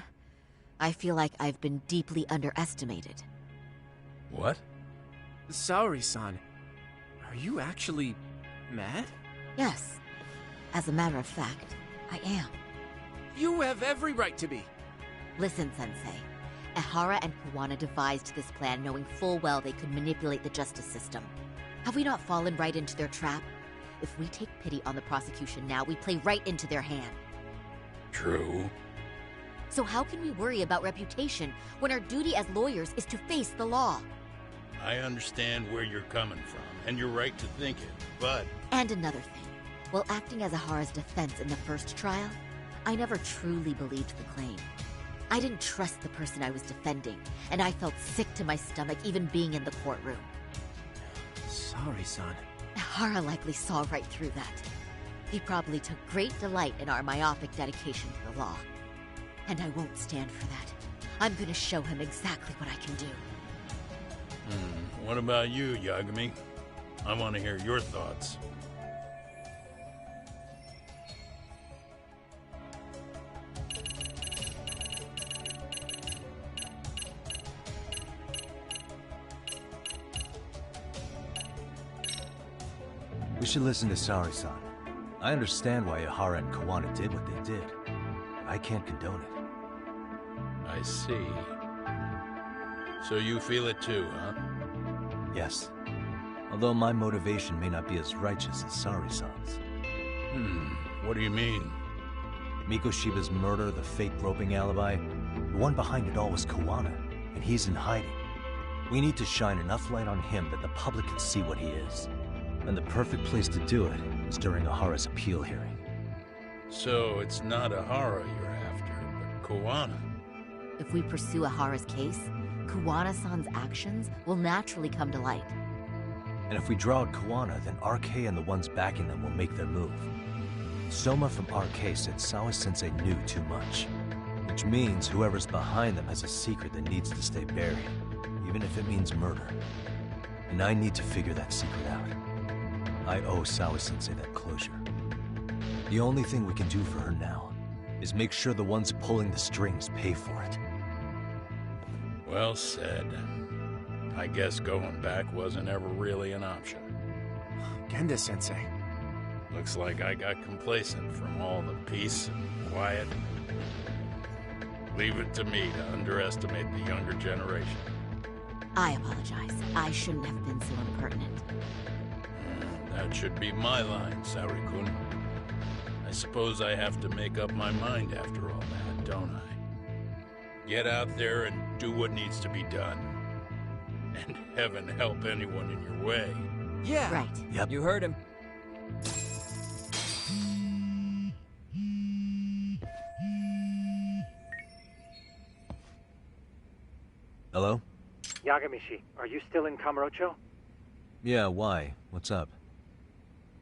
S7: I feel like I've been deeply underestimated.
S5: What?
S8: Saori-san, are you actually mad?
S7: Yes. As a matter of fact, I am.
S8: You have every right to be.
S7: Listen, Sensei. Ihara and Koana devised this plan knowing full well they could manipulate the justice system. Have we not fallen right into their trap? If we take pity on the prosecution now, we play right into their hand.
S5: True.
S7: So how can we worry about reputation when our duty as lawyers is to face the law?
S5: I understand where you're coming from, and you're right to think it, but...
S7: And another thing. While acting as Ihara's defense in the first trial, I never truly believed the claim. I didn't trust the person I was defending, and I felt sick to my stomach even being in the courtroom.
S8: Sorry, son.
S7: Ihara likely saw right through that. He probably took great delight in our myopic dedication to the law. And I won't stand for that. I'm gonna show him exactly what I can do.
S5: What about you, Yagami? I want to hear your thoughts.
S2: We should listen to Saori-san. I understand why Ihara and Koana did what they did. But I can't condone it.
S5: I see. So you feel it too, huh?
S2: Yes. Although my motivation may not be as righteous as Saori-san's.
S5: What do you mean?
S2: Mikoshiba's murder, the fake groping alibi, the one behind it all was Koana, and he's in hiding. We need to shine enough light on him that the public can see what he is. And the perfect place to do it is during Ihara's appeal hearing.
S5: So it's not Ihara you're after, but Koana.
S7: If we pursue Ihara's case, Koana-san's actions will naturally come to light.
S2: And if we draw out Koana, then RK and the ones backing them will make their move. Soma from RK said Sawa-sensei knew too much. Which means whoever's behind them has a secret that needs to stay buried, even if it means murder. And I need to figure that secret out. I owe Sawa-sensei that closure. The only thing we can do for her now is make sure the ones pulling the strings pay for it.
S5: Well said. I guess going back wasn't ever really an option.
S8: Genda-sensei.
S5: Looks like I got complacent from all the peace and quiet. Leave it to me to underestimate the younger generation.
S7: I apologize. I shouldn't have been so impertinent.
S5: That should be my line, Saori-kun. I suppose I have to make up my mind after all that, don't I? Get out there and do what needs to be done. And heaven help anyone in your way.
S1: Yeah.
S7: Right.
S2: Yep.
S1: You heard him.
S2: Hello?
S4: Yagamishi, are you still in Kamurocho?
S2: Yeah, why? What's up?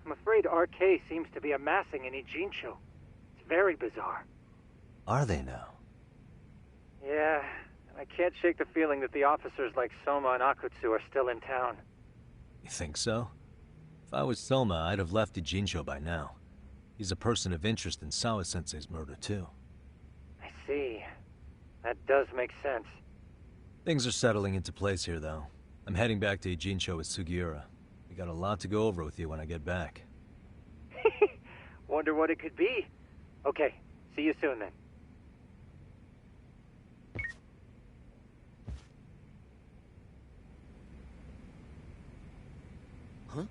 S4: I'm afraid RK seems to be amassing in Ijincho. It's very bizarre.
S2: Are they now?
S4: Yeah, and I can't shake the feeling that the officers like Soma and Akutsu are still in town.
S2: You think so? If I was Soma, I'd have left Ijincho by now. He's a person of interest in Sawa-sensei's murder, too.
S4: I see. That does make sense.
S2: Things are settling into place here, though. I'm heading back to Ijincho with Sugiura. We got a lot to go over with you when I get back.
S4: Wonder what it could be. Okay, see you soon then.
S1: Huh?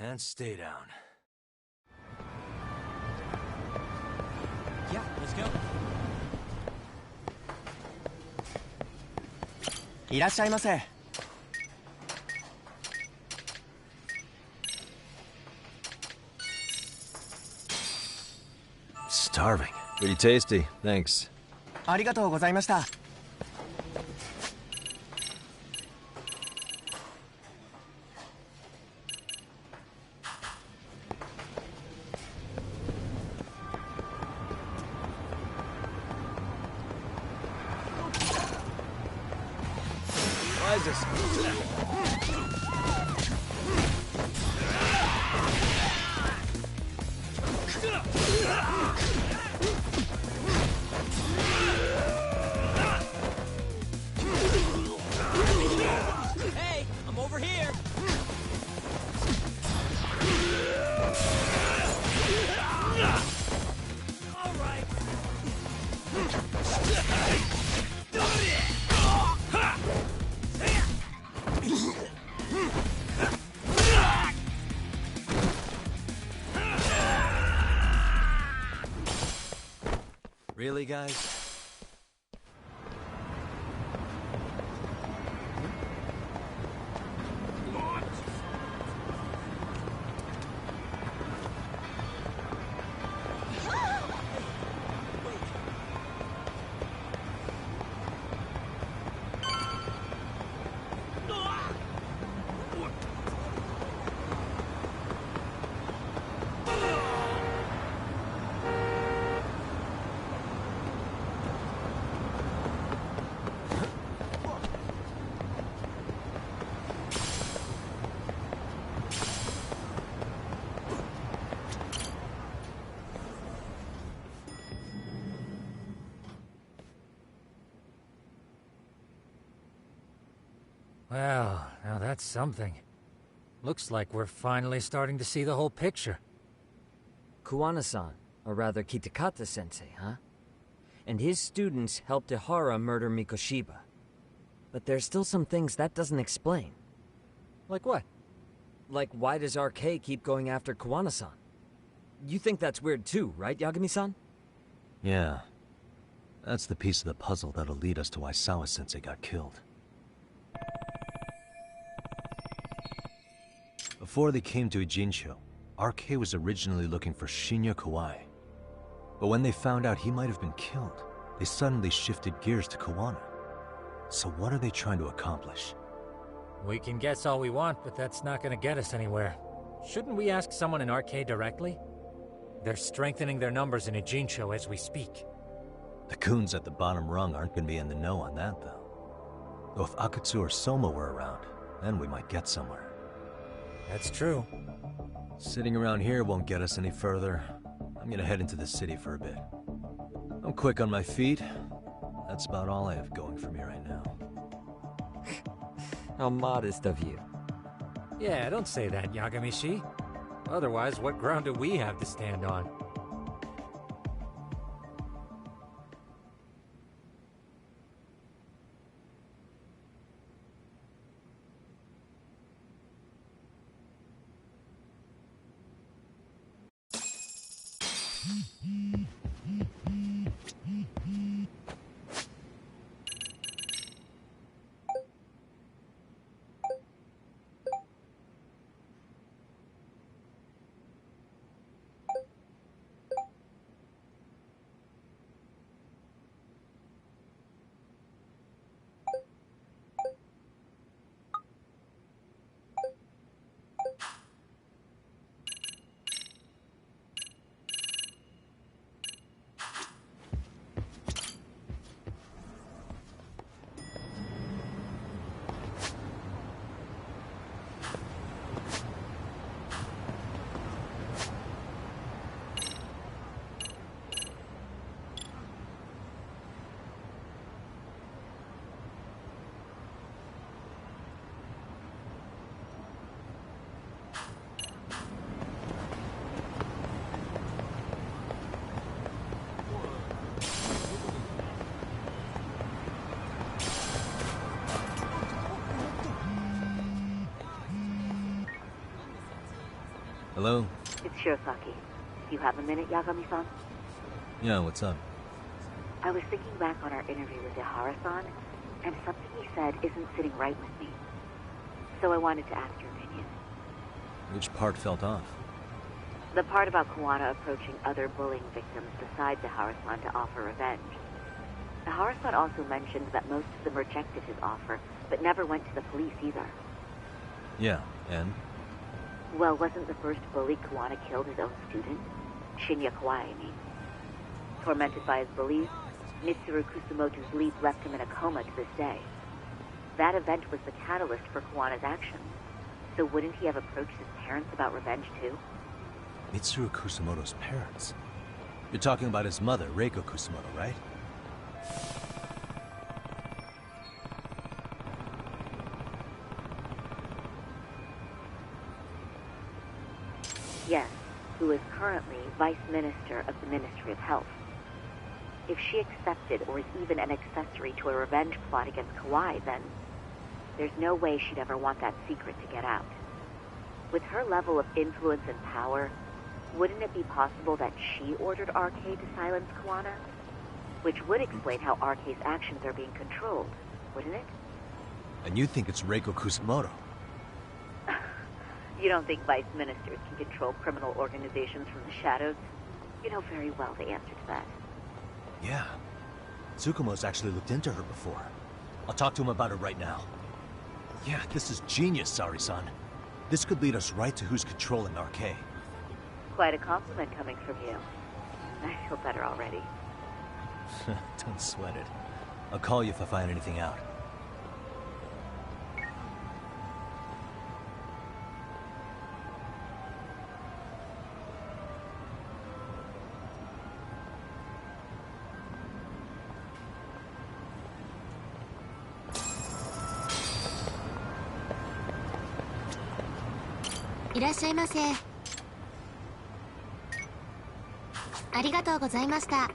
S2: And stay down.
S1: Yeah, let's go.
S8: いらっしゃいませ。
S2: Starving. Pretty tasty. Thanks.
S8: ありがとうございました。
S2: Why is this?
S1: Hey, I'm over here. All right.
S2: Really, guys?
S13: Well, now that's something. Looks like we're finally starting to see the whole picture.
S1: Kuwana-san, or rather Kitakata-sensei, huh? And his students helped Ihara murder Mikoshiba. But there's still some things that doesn't explain.
S13: Like what?
S1: Like, why does RK keep going after Kuwana-san? You think that's weird too, right, Yagami-san?
S2: Yeah. That's the piece of the puzzle that'll lead us to why Sawa-sensei got killed. Before they came to Ijincho, RK was originally looking for Shinya Kawai. But when they found out he might have been killed, they suddenly shifted gears to Kawana. So what are they trying to accomplish?
S13: We can guess all we want, but that's not gonna get us anywhere. Shouldn't we ask someone in RK directly? They're strengthening their numbers in Ijincho as we speak.
S2: The goons at the bottom rung aren't gonna be in the know on that, though. Though if Akatsu or Soma were around, then we might get somewhere.
S13: That's true.
S2: Sitting around here won't get us any further. I'm gonna head into the city for a bit. I'm quick on my feet. That's about all I have going for me right now.
S1: How modest of you.
S13: Yeah, don't say that, Yagami-shi. Otherwise, what ground do we have to stand on?
S2: Hello?
S7: It's Shirosaki. You have a minute, Yagami-san?
S2: Yeah, what's up?
S7: I was thinking back on our interview with Ihara-san, and something he said isn't sitting right with me. So I wanted to ask your opinion.
S2: Which part felt off?
S7: The part about Kawana approaching other bullying victims besides Ihara-san to offer revenge. Ihara-san also mentioned that most of them rejected his offer, but never went to the police either.
S2: Yeah, and?
S7: Well, wasn't the first bully Kawana killed his own student? Shinya Kawai, I mean. Tormented by his bullies, Mitsuru Kusumoto's leap left him in a coma to this day. That event was the catalyst for Kawana's actions. So wouldn't he have approached his parents about revenge too?
S2: Mitsuru Kusumoto's parents? You're talking about his mother, Reiko Kusumoto, right?
S7: Yes, who is currently Vice Minister of the Ministry of Health. If she accepted or is even an accessory to a revenge plot against Kawai, then there's no way she'd ever want that secret to get out. With her level of influence and power, wouldn't it be possible that she ordered RK to silence Kawana? Which would explain how RK's actions are being controlled, wouldn't it?
S2: And you think it's Reiko Kusamoto?
S7: You don't think vice ministers can control criminal organizations from the shadows? You know very well the answer to that.
S2: Yeah. Tsukumo's actually looked into her before. I'll talk to him about it right now. Yeah, this is genius, Sari-san. This could lead us right to who's controlling RK.
S7: Quite a compliment coming from you. I feel better already.
S2: Don't sweat it. I'll call you if I find anything out.
S14: Irashaimase. ありがとうございました。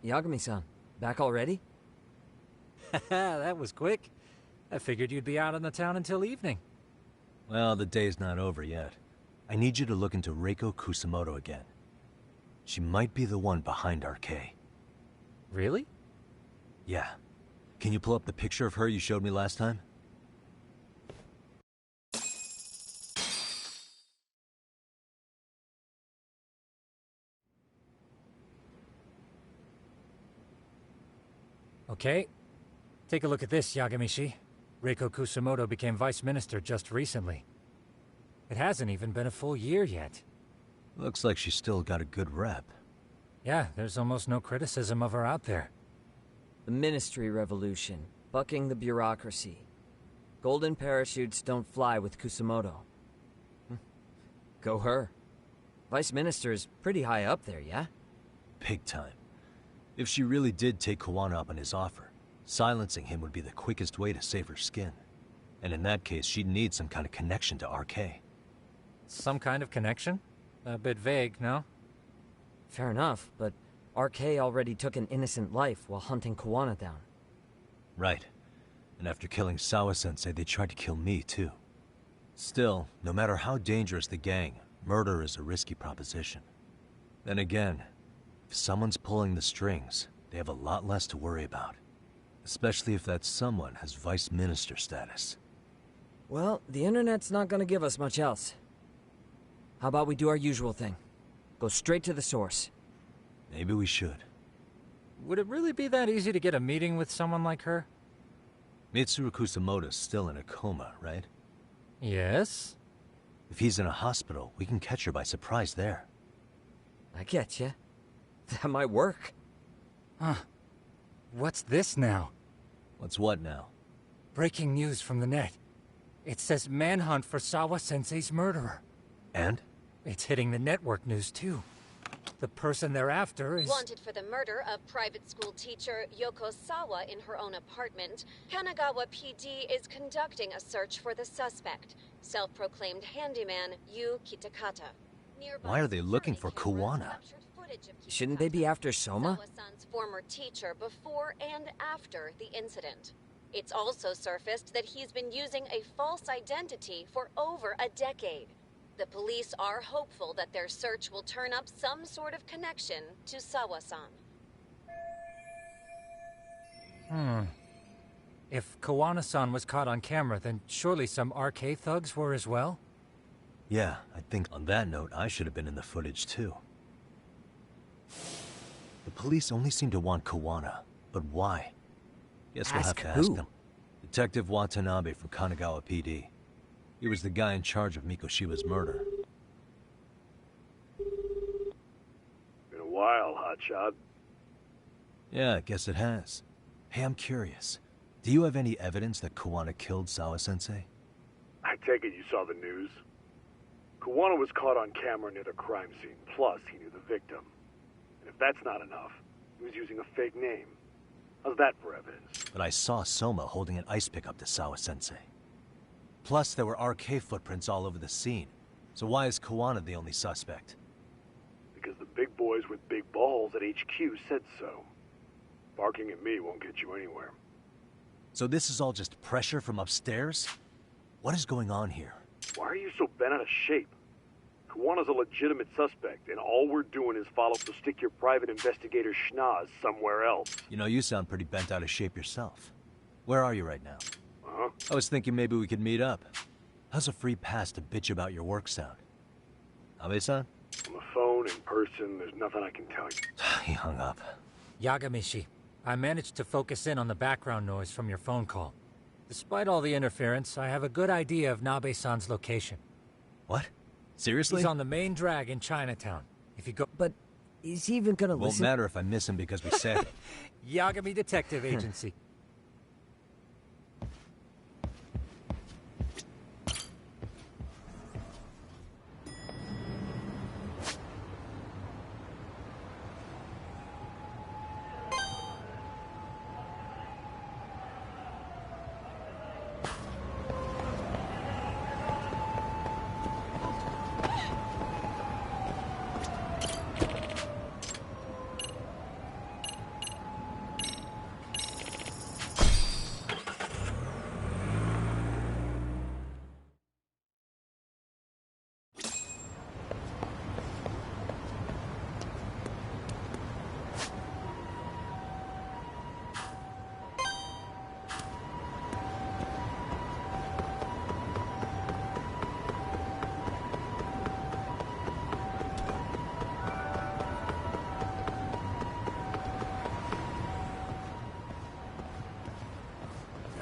S1: Yagami-san, back already?
S13: That was quick. I figured you'd be out in the town until evening.
S2: Well, the day's not over yet. I need you to look into Reiko Kusamoto again. She might be the one behind RK.
S13: Really?
S2: Yeah. Can you pull up the picture of her you showed me last time?
S13: Okay. Take a look at this, Yagamishi. Reiko Kusamoto became vice minister just recently. It hasn't even been a full year yet.
S2: Looks like she's still got a good rep.
S13: Yeah, there's almost no criticism of her out there.
S1: The Ministry Revolution, bucking the bureaucracy. Golden parachutes don't fly with Kusamoto. Go her. Vice Minister's pretty high up there, yeah?
S2: Big time. If she really did take Kawana up on his offer, silencing him would be the quickest way to save her skin. And in that case, she'd need some kind of connection to RK.
S13: Some kind of connection? A bit vague, no?
S1: Fair enough, but RK already took an innocent life while hunting Kawana down.
S2: Right. And after killing Sawa-sensei, they tried to kill me, too. Still, no matter how dangerous the gang, murder is a risky proposition. Then again, if someone's pulling the strings, they have a lot less to worry about. Especially if that someone has vice minister status.
S1: Well, the internet's not gonna give us much else. How about we do our usual thing? Go straight to the source.
S2: Maybe we should.
S13: Would it really be that easy to get a meeting with someone like her?
S2: Mitsuru Kusamoto's still in a coma, right?
S13: Yes?
S2: If he's in a hospital, we can catch her by surprise there.
S1: I get you. That might work.
S13: Huh. What's this now?
S2: What's what now?
S13: Breaking news from the net. It says manhunt for Sawa-sensei's murderer.
S2: And?
S13: It's hitting the network news, too. The person they're after is...
S15: Wanted for the murder of private school teacher Yoko Sawa in her own apartment, Kanagawa PD is conducting a search for the suspect, self-proclaimed handyman Yu Kitakata.
S2: Why are they looking for Kawana?
S1: Shouldn't they be after Soma?
S15: Sawa-san's former teacher before and after the incident. It's also surfaced that he's been using a false identity for over a decade. The police are hopeful that their search will turn up some sort of connection to Sawa-san.
S13: If Kawana-san was caught on camera, then surely some RK thugs were as well?
S2: Yeah, I think on that note, I should have been in the footage too. The police only seem to want Kawana, but why? Guess we'll have to ask them. Detective Watanabe from Kanagawa PD. He was the guy in charge of Mikoshiba's murder.
S16: Been a while, hotshot.
S2: Yeah, I guess it has. Hey, I'm curious. Do you have any evidence that Kawana killed Sawa-sensei?
S16: I take it you saw the news. Kawana was caught on camera near the crime scene, plus he knew the victim. And if that's not enough, he was using a fake name. How's that for evidence?
S2: But I saw Soma holding an ice pick up to Sawa-sensei. Plus, there were RK footprints all over the scene. So why is Kawana the only suspect?
S16: boys with big balls at HQ said so. Barking at me won't get you anywhere.
S2: So this is all just pressure from upstairs? What is going on here?
S16: Why are you so bent out of shape? Kawana's a legitimate suspect, and all we're doing is follow to stick your private investigator schnoz somewhere else.
S2: You know, you sound pretty bent out of shape yourself. Where are you right now?
S16: Uh-huh.
S2: I was thinking maybe we could meet up. How's a free pass to bitch about your work sound? Abe-san?
S16: On the phone, in person, there's nothing I can tell you.
S2: He hung up.
S13: Yagamishi, I managed to focus in on the background noise from your phone call. Despite all the interference, I have a good idea of Nabe-san's location.
S2: What? Seriously?
S13: He's on the main drag in Chinatown. If you go...
S1: But is he even gonna
S2: listen? Won't matter if I miss him because we said it.
S13: Yagami Detective Agency.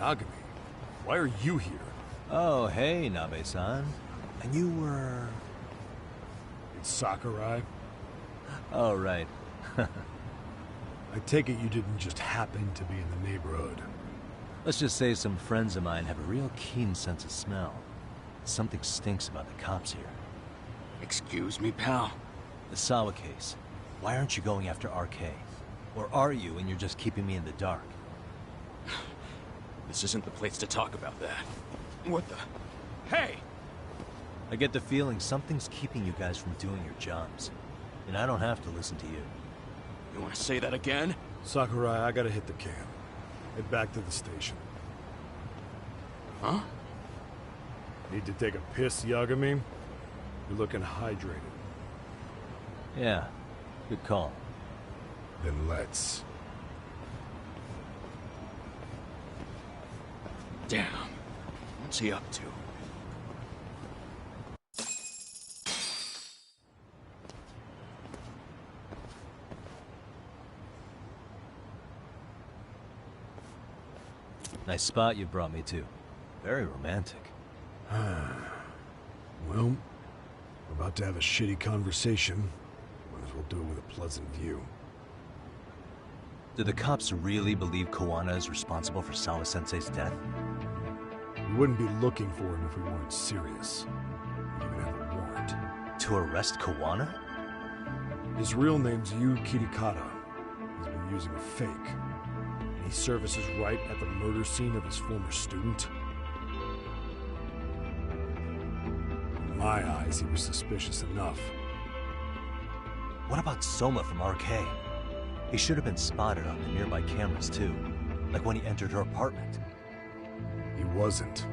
S12: Yagami, why are you here?
S2: Oh, hey, Nabe-san. And you were...
S12: It's Sakurai?
S2: Oh, right.
S12: I take it you didn't just happen to be in the neighborhood.
S2: Let's just say some friends of mine have a real keen sense of smell. Something stinks about the cops here.
S17: Excuse me, pal?
S2: The Sawa case. Why aren't you going after RK? Or are you and you're just keeping me in the dark?
S17: This isn't the place to talk about that. What the... Hey!
S2: I get the feeling something's keeping you guys from doing your jobs. And I don't have to listen to you.
S17: You want to say that again?
S12: Sakurai, I gotta hit the camp. Head back to the station.
S17: Huh?
S12: Need to take a piss, Yagami? You're looking hydrated.
S2: Yeah, good call.
S12: Then let's.
S17: Damn. What's he up to?
S2: Nice spot you brought me to. Very romantic.
S12: Well, we're about to have a shitty conversation. Might as well do it with a pleasant view.
S2: Do the cops really believe Kawana is responsible for Sawa-sensei's death?
S12: We wouldn't be looking for him if we weren't serious. We even have a warrant.
S2: To arrest Kawana?
S12: His real name's Yu Kirikata. He's been using a fake. And he services right at the murder scene of his former student. In my eyes, he was suspicious enough.
S2: What about Soma from RK? He should have been spotted on the nearby cameras too, like when he entered her apartment.
S12: He wasn't.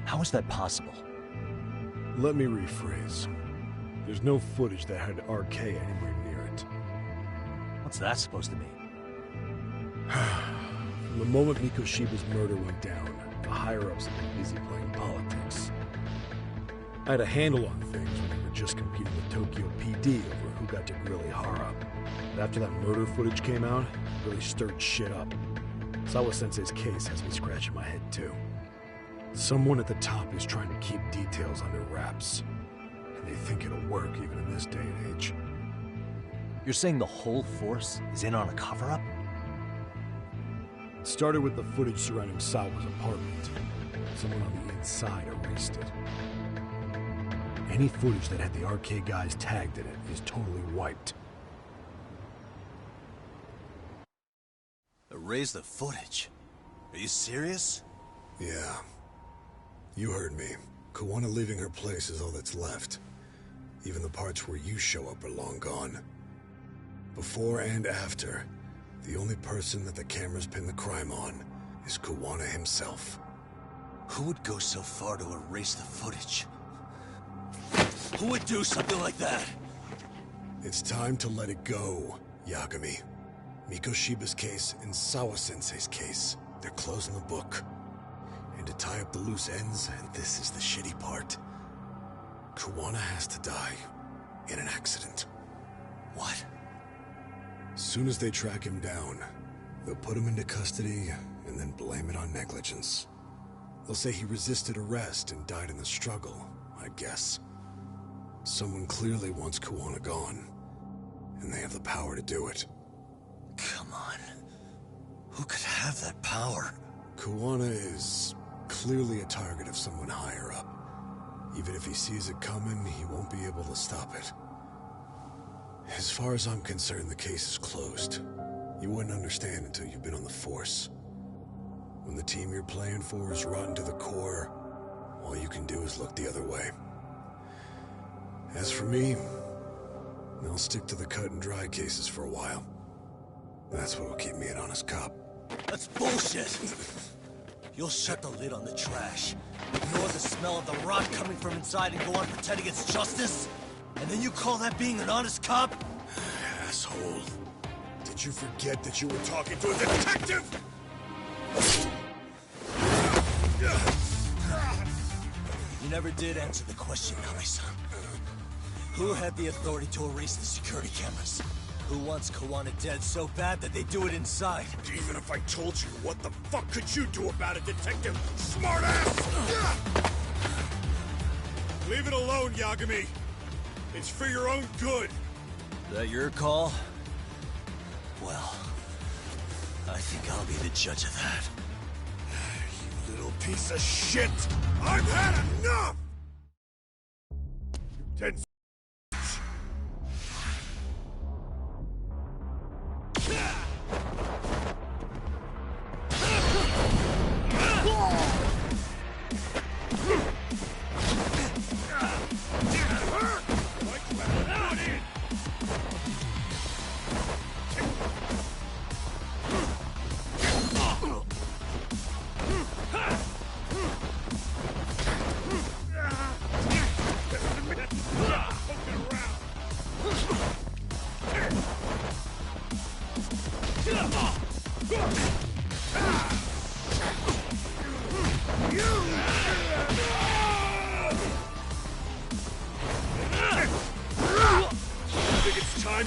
S2: How is that possible?
S12: Let me rephrase. There's no footage that had RK anywhere near it.
S2: What's that supposed to mean?
S12: From the moment Mikoshiba's murder went down, the higher-ups have been busy playing politics. I had a handle on things when we were just competing with Tokyo PD over who got to grill Ihara. But after that murder footage came out, it really stirred shit up. Sawa-sensei's case has me scratching my head too. Someone at the top is trying to keep details under wraps. And they think it'll work even in this day and age.
S2: You're saying the whole force is in on a cover-up?
S12: It started with the footage surrounding Sawa's apartment. Someone on the inside erased it. Any footage that had the RK guys tagged in it is totally wiped.
S2: Erase the footage? Are you serious?
S12: Yeah. You heard me. Kawana leaving her place is all that's left.
S18: Even the parts where you show up are long gone. Before and after, the only person that the cameras pin the crime on is Kuwana himself.
S2: Who would go so far to erase the footage? Who would do something like that?
S18: It's time to let it go, Yagami. Mikoshiba's case and Sawa-sensei's case, they're closing the book. And to tie up the loose ends, and this is the shitty part, Kuwana has to die in an accident.
S2: What?
S18: Soon as they track him down, they'll put him into custody and then blame it on negligence. They'll say he resisted arrest and died in the struggle, I guess. Someone clearly wants Kuwana gone, and they have the power to do it.
S2: Come on. Who could have that power?
S18: Kuwana is clearly a target of someone higher up. Even if he sees it coming, he won't be able to stop it. As far as I'm concerned, the case is closed. You wouldn't understand until you've been on the force. When the team you're playing for is rotten to the core, all you can do is look the other way. As for me, I'll stick to the cut and dry cases for a while. That's what'll keep me an honest cop.
S2: That's bullshit! You'll shut the lid on the trash, ignore the smell of the rot coming from inside, and go on pretending it's justice? And then you call that being an honest cop?
S18: Asshole. Did you forget that you were talking to a detective?
S2: You never did answer the question, Nami-san. Who had the authority to erase the security cameras? Who wants Kuwana dead so bad that they do it inside?
S18: Even if I told you, what the fuck could you do about it, detective? Smartass! Leave it alone, Yagami. It's for your own good.
S2: Is that your call? Well, I think I'll be the judge of that.
S18: You little piece of shit! I've had enough! You dead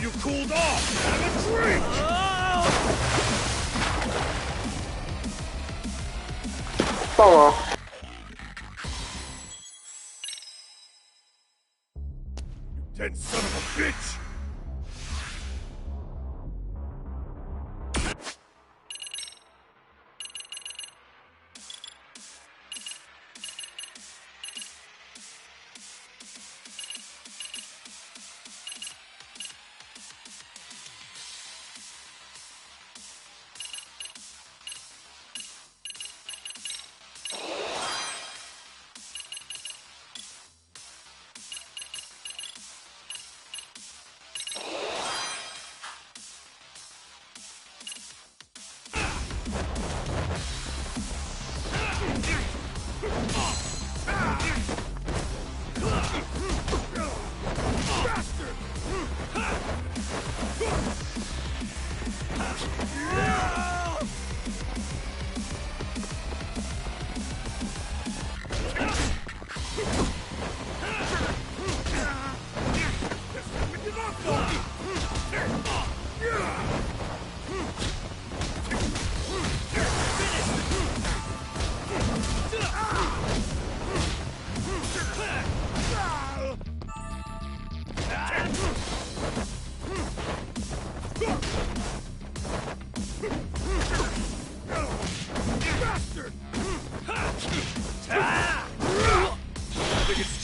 S18: you cooled off! Have a drink!
S3: Tama.
S18: You dead son of a bitch!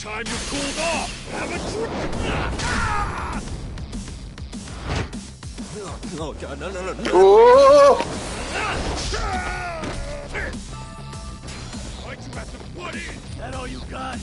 S18: Time you cooled off! Have a drink!
S2: Oh god, no.
S3: Oh!
S18: Why'd you have to butt in?
S2: That all you got?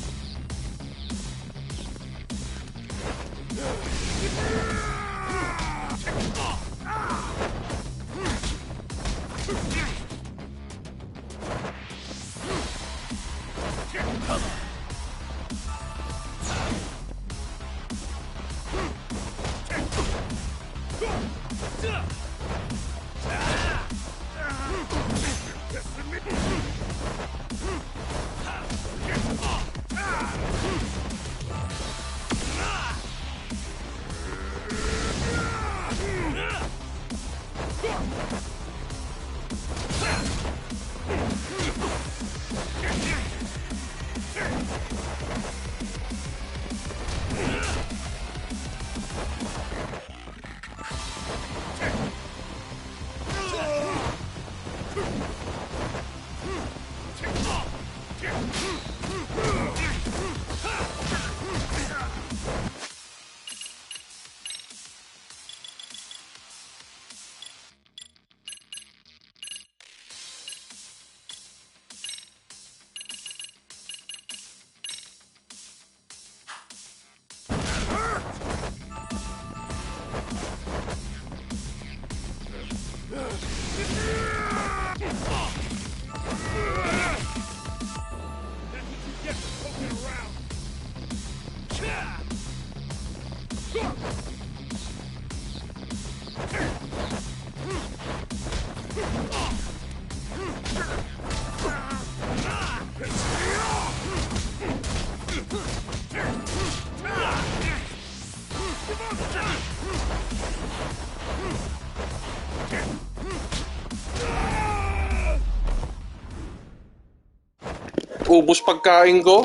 S3: Ubus pagkain ko.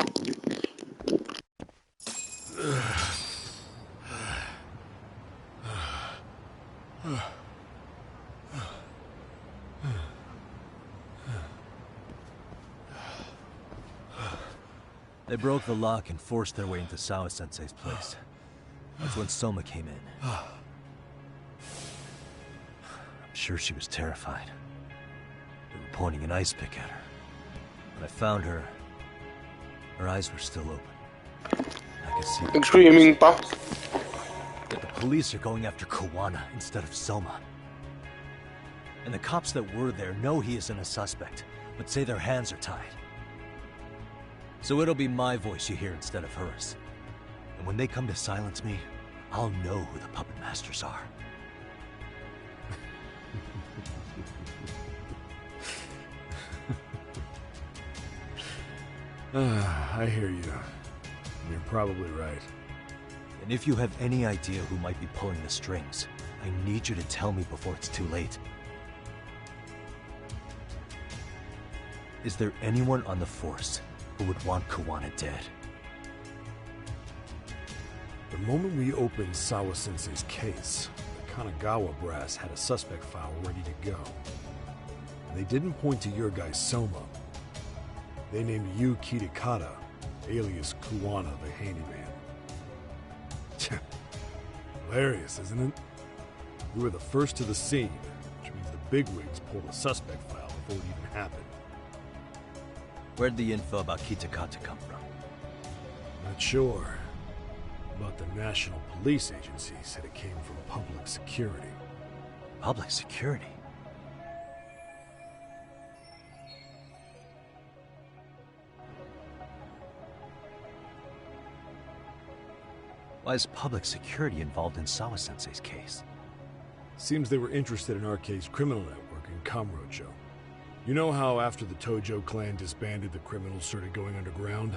S2: They broke the lock and forced their way into Sawa-sensei's place. That's when Soma came in. I'm sure she was terrified. They were pointing an ice pick at her. When I found her, her eyes were still open. I could see
S3: screaming pa.
S2: That the police are going after Kawana instead of Soma. And the cops that were there know he isn't a suspect, but say their hands are tied. So it'll be my voice you hear instead of hers. And when they come to silence me, I'll know who the puppet masters are.
S16: I hear you. You're probably right.
S2: And if you have any idea who might be pulling the strings, I need you to tell me before it's too late. Is there anyone on the force who would want Kawana dead?
S16: The moment we opened Sawa-sensei's case, the Kanagawa brass had a suspect file ready to go. They didn't point to your guy Soma. They named you Kitakata, alias Kawana the handyman. Hilarious, isn't it? We were the first to the scene, which means the bigwigs pulled a suspect file before it even happened.
S2: Where'd the info about Kitakata come from?
S16: Not sure. But the National Police Agency said it came from public security.
S2: Public security? Why is public security involved in Sawa-sensei's case?
S16: Seems they were interested in RK's criminal network in Kamurocho. You know how after the Tojo clan disbanded, the criminals started going underground?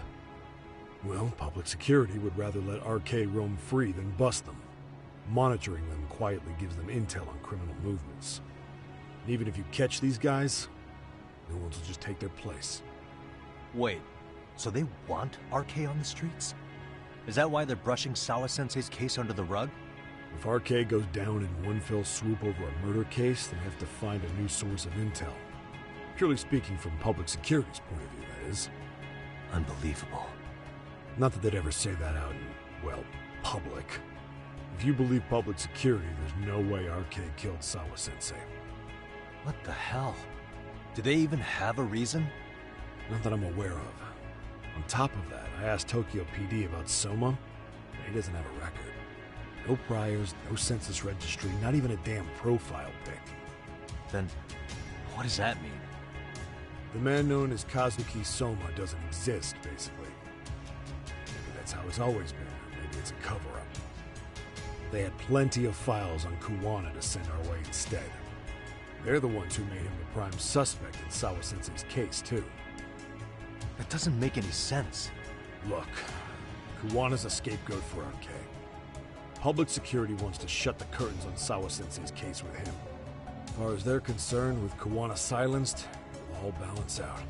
S16: Well, public security would rather let RK roam free than bust them. Monitoring them quietly gives them intel on criminal movements. And even if you catch these guys, new ones will just take their place.
S2: Wait, so they want RK on the streets? Is that why they're brushing Sawa-sensei's case under the rug?
S16: If RK goes down in one fell swoop over a murder case, they have to find a new source of intel. Purely speaking, from public security's point of view, that is.
S2: Unbelievable.
S16: Not that they'd ever say that out in, well, public. If you believe public security, there's no way RK killed Sawa-sensei.
S2: What the hell? Do they even have a reason?
S16: Not that I'm aware of. On top of that, I asked Tokyo PD about Soma, but he doesn't have a record.
S18: No priors, no census registry, not even a damn profile pic.
S2: Then, what does that mean?
S18: The man known as Kazuki Soma doesn't exist, basically. Maybe that's how it's always been, or maybe it's a cover-up. They had plenty of files on Kuwana to send our way instead. They're the ones who made him the prime suspect in Sawa-sensei's case, too.
S2: That doesn't make any sense.
S18: Look, Kuwana's a scapegoat for RK. Public security wants to shut the curtains on Sawa-sensei's case with him. As far as they're concerned, with Kuwana silenced, it'll all balance out.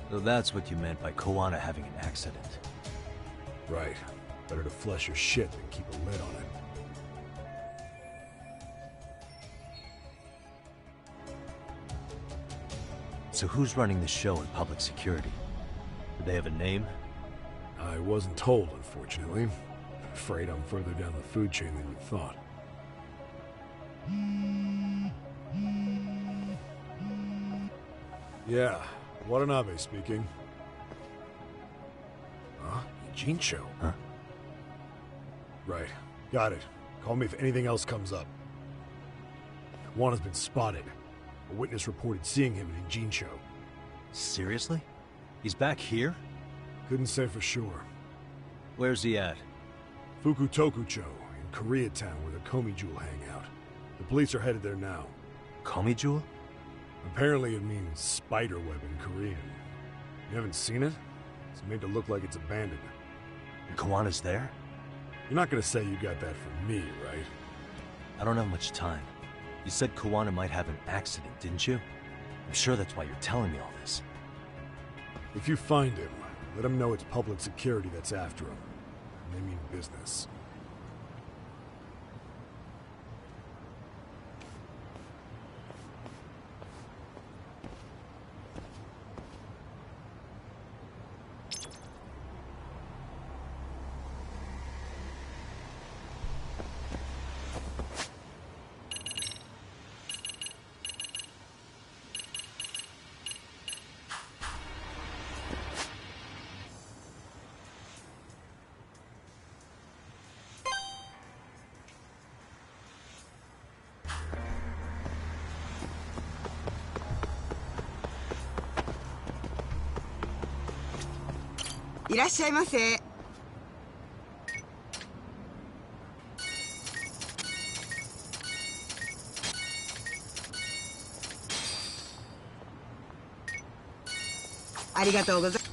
S2: So that's what you meant by Kuwana having an accident.
S18: Right. Better to flush your shit than keep a lid on it.
S2: So who's running the show in public security? Do they have a name?
S18: I wasn't told, unfortunately. Afraid I'm further down the food chain than you thought. Yeah, Watanabe speaking. Huh? Ijincho?
S2: Huh?
S18: Right. Got it. Call me if anything else comes up. Kuwana's been spotted. A witness reported seeing him in Ijincho.
S2: Seriously? He's back here?
S18: Couldn't say for sure.
S2: Where's he at?
S18: Fukutokucho, in Koreatown, where the Komi Jewel hang out. The police are headed there now.
S2: Komi Jewel?
S18: Apparently it means spider web in Korean. You haven't seen it? It's made to look like it's abandoned.
S2: And Kawana's there?
S18: You're not gonna say you got that from me, right?
S2: I don't have much time. You said Kawana might have an accident, didn't you? I'm sure that's why you're telling me all this.
S18: If you find him, let him know it's public security that's after him. And they mean business.
S19: いらっしゃいませ。ありがとうございます。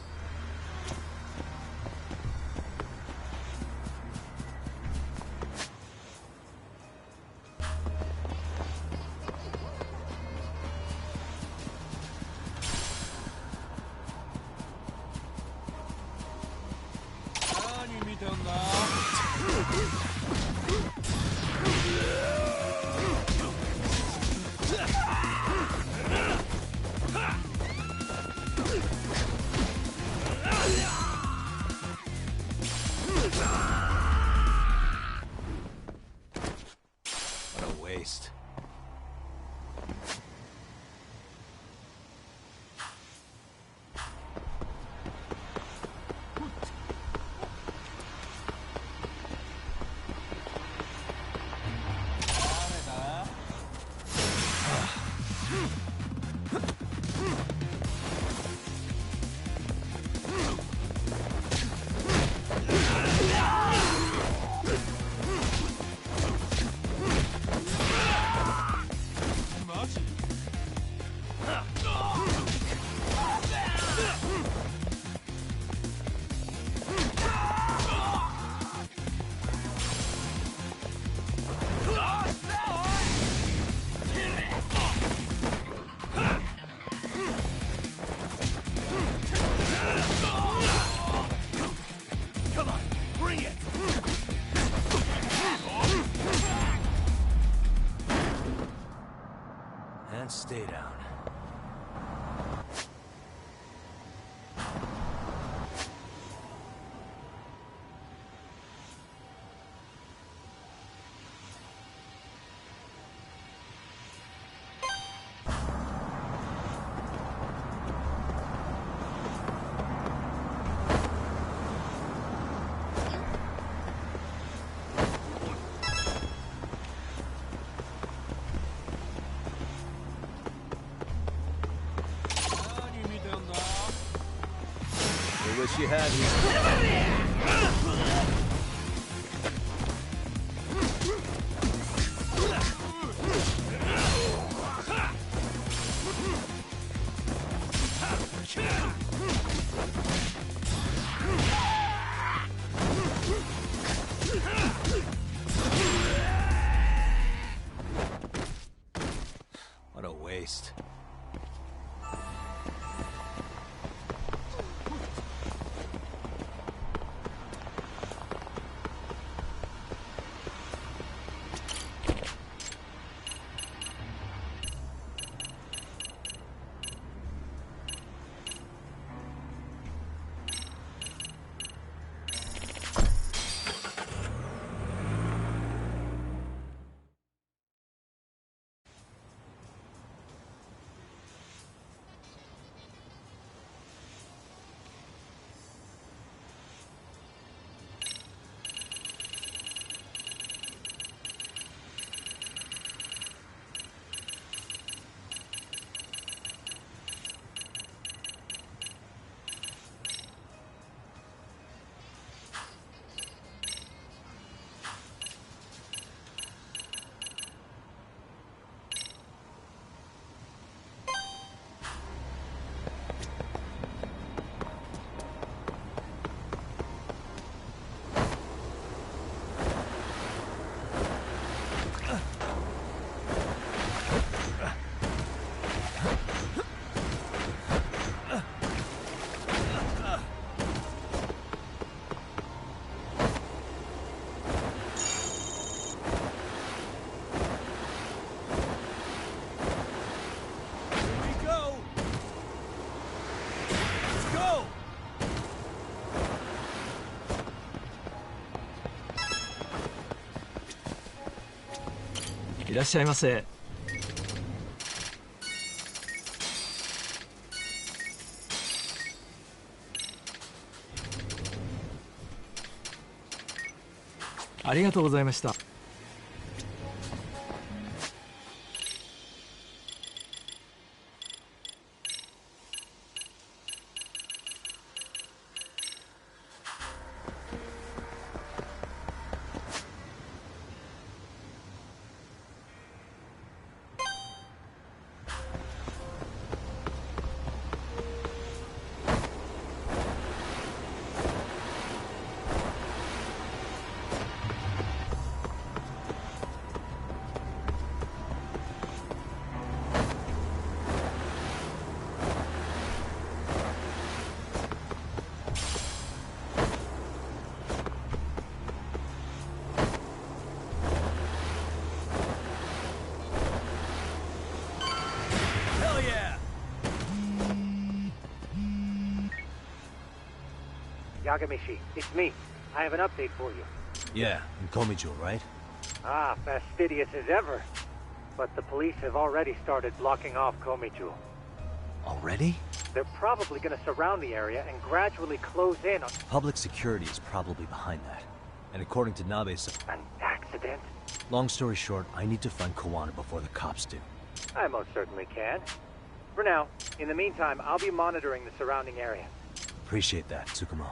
S2: And stay down. wish you had me. What a waste.
S11: いらっしゃいませ。ありがとうございました。
S4: Yagamishi, it's me. I have an update for you.
S2: Yeah, in Komijul, right?
S4: Ah, fastidious as ever. But the police have already started blocking off Komijul.
S2: Already?
S4: They're probably going to surround the area and gradually close in on...
S2: Public security is probably behind that. And according to Nabe's...
S4: An accident?
S2: Long story short, I need to find Kawana before the cops do.
S4: I most certainly can. For now, in the meantime, I'll be monitoring the surrounding area.
S2: Appreciate that, Tsukumo.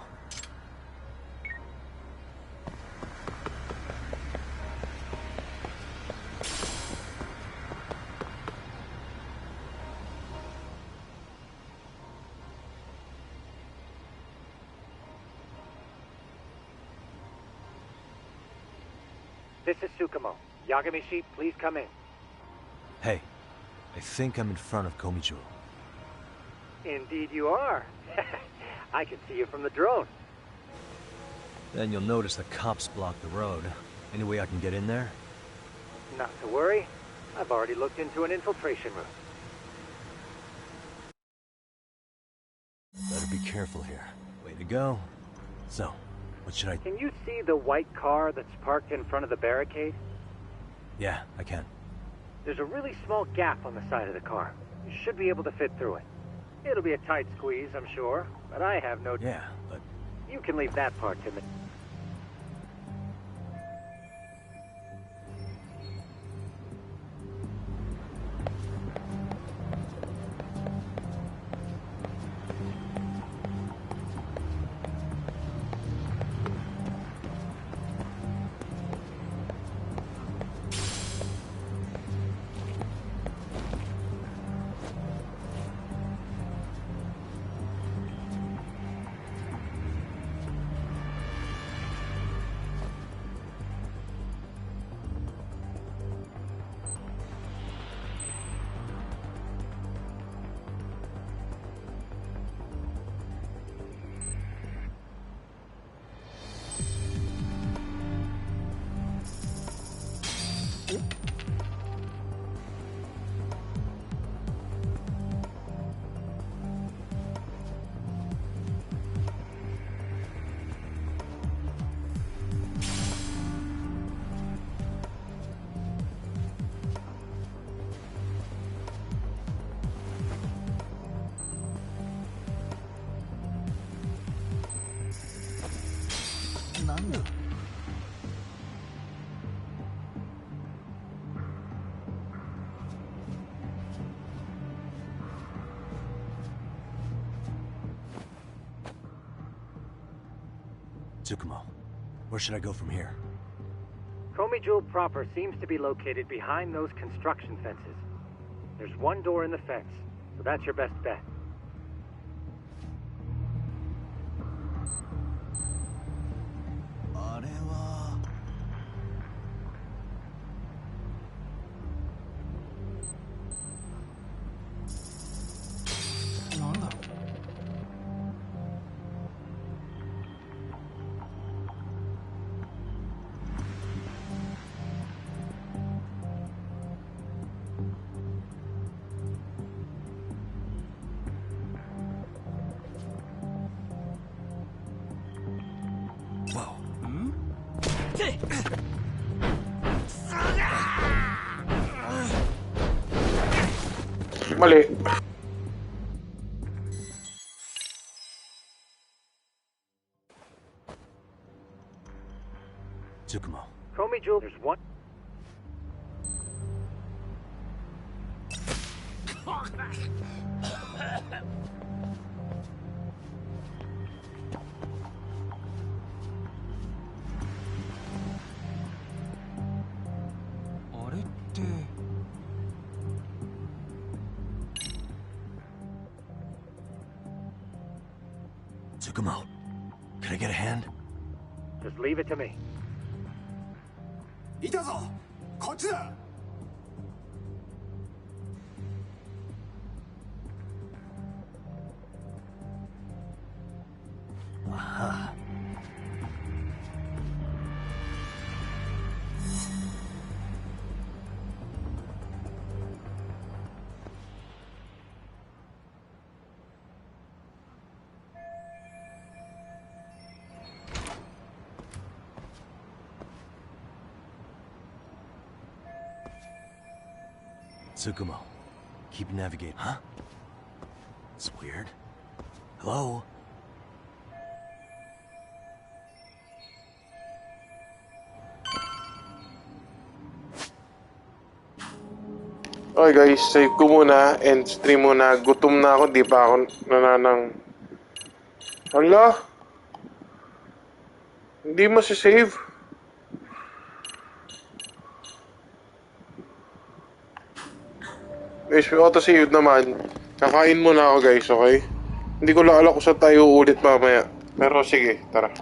S4: This is Tsukumo. Yagamishi, please come in.
S2: Hey, I think I'm in front of Komijul.
S4: Indeed you are. I can see you from the drone.
S2: Then you'll notice the cops block the road. Any way I can get in there?
S4: Not to worry. I've already looked into an infiltration route.
S2: Better be careful here. Way to go. So, what should I...
S4: Can you see the white car that's parked in front of the barricade?
S2: Yeah, I can.
S4: There's a really small gap on the side of the car. You should be able to fit through it. It'll be a tight squeeze, I'm sure, but I have no...
S2: Yeah, but...
S4: You can leave that part to me.
S2: Tsukumo, where should I go from here?
S4: Komi Jewel proper seems to be located behind those construction fences. There's one door in the fence, so that's your best bet.
S3: Mali.
S2: Tsukumo.
S4: Komi Jewel, there's one.
S2: Tsukumo, can I get a hand?
S4: Just leave it to me.
S18: いたぞこっちだ
S2: Aha. Tsukumo, keep navigating. Huh? It's weird. Hello?
S3: Okay guys, save ko muna and stream muna. Gutom na ako, di pa ako nananang... Hala? Hindi mo save. Guys, may auto-save naman. Kakain muna ako guys, okay? Hindi ko lang alam kung saan tayo ulit mamaya. Pero sige, tara.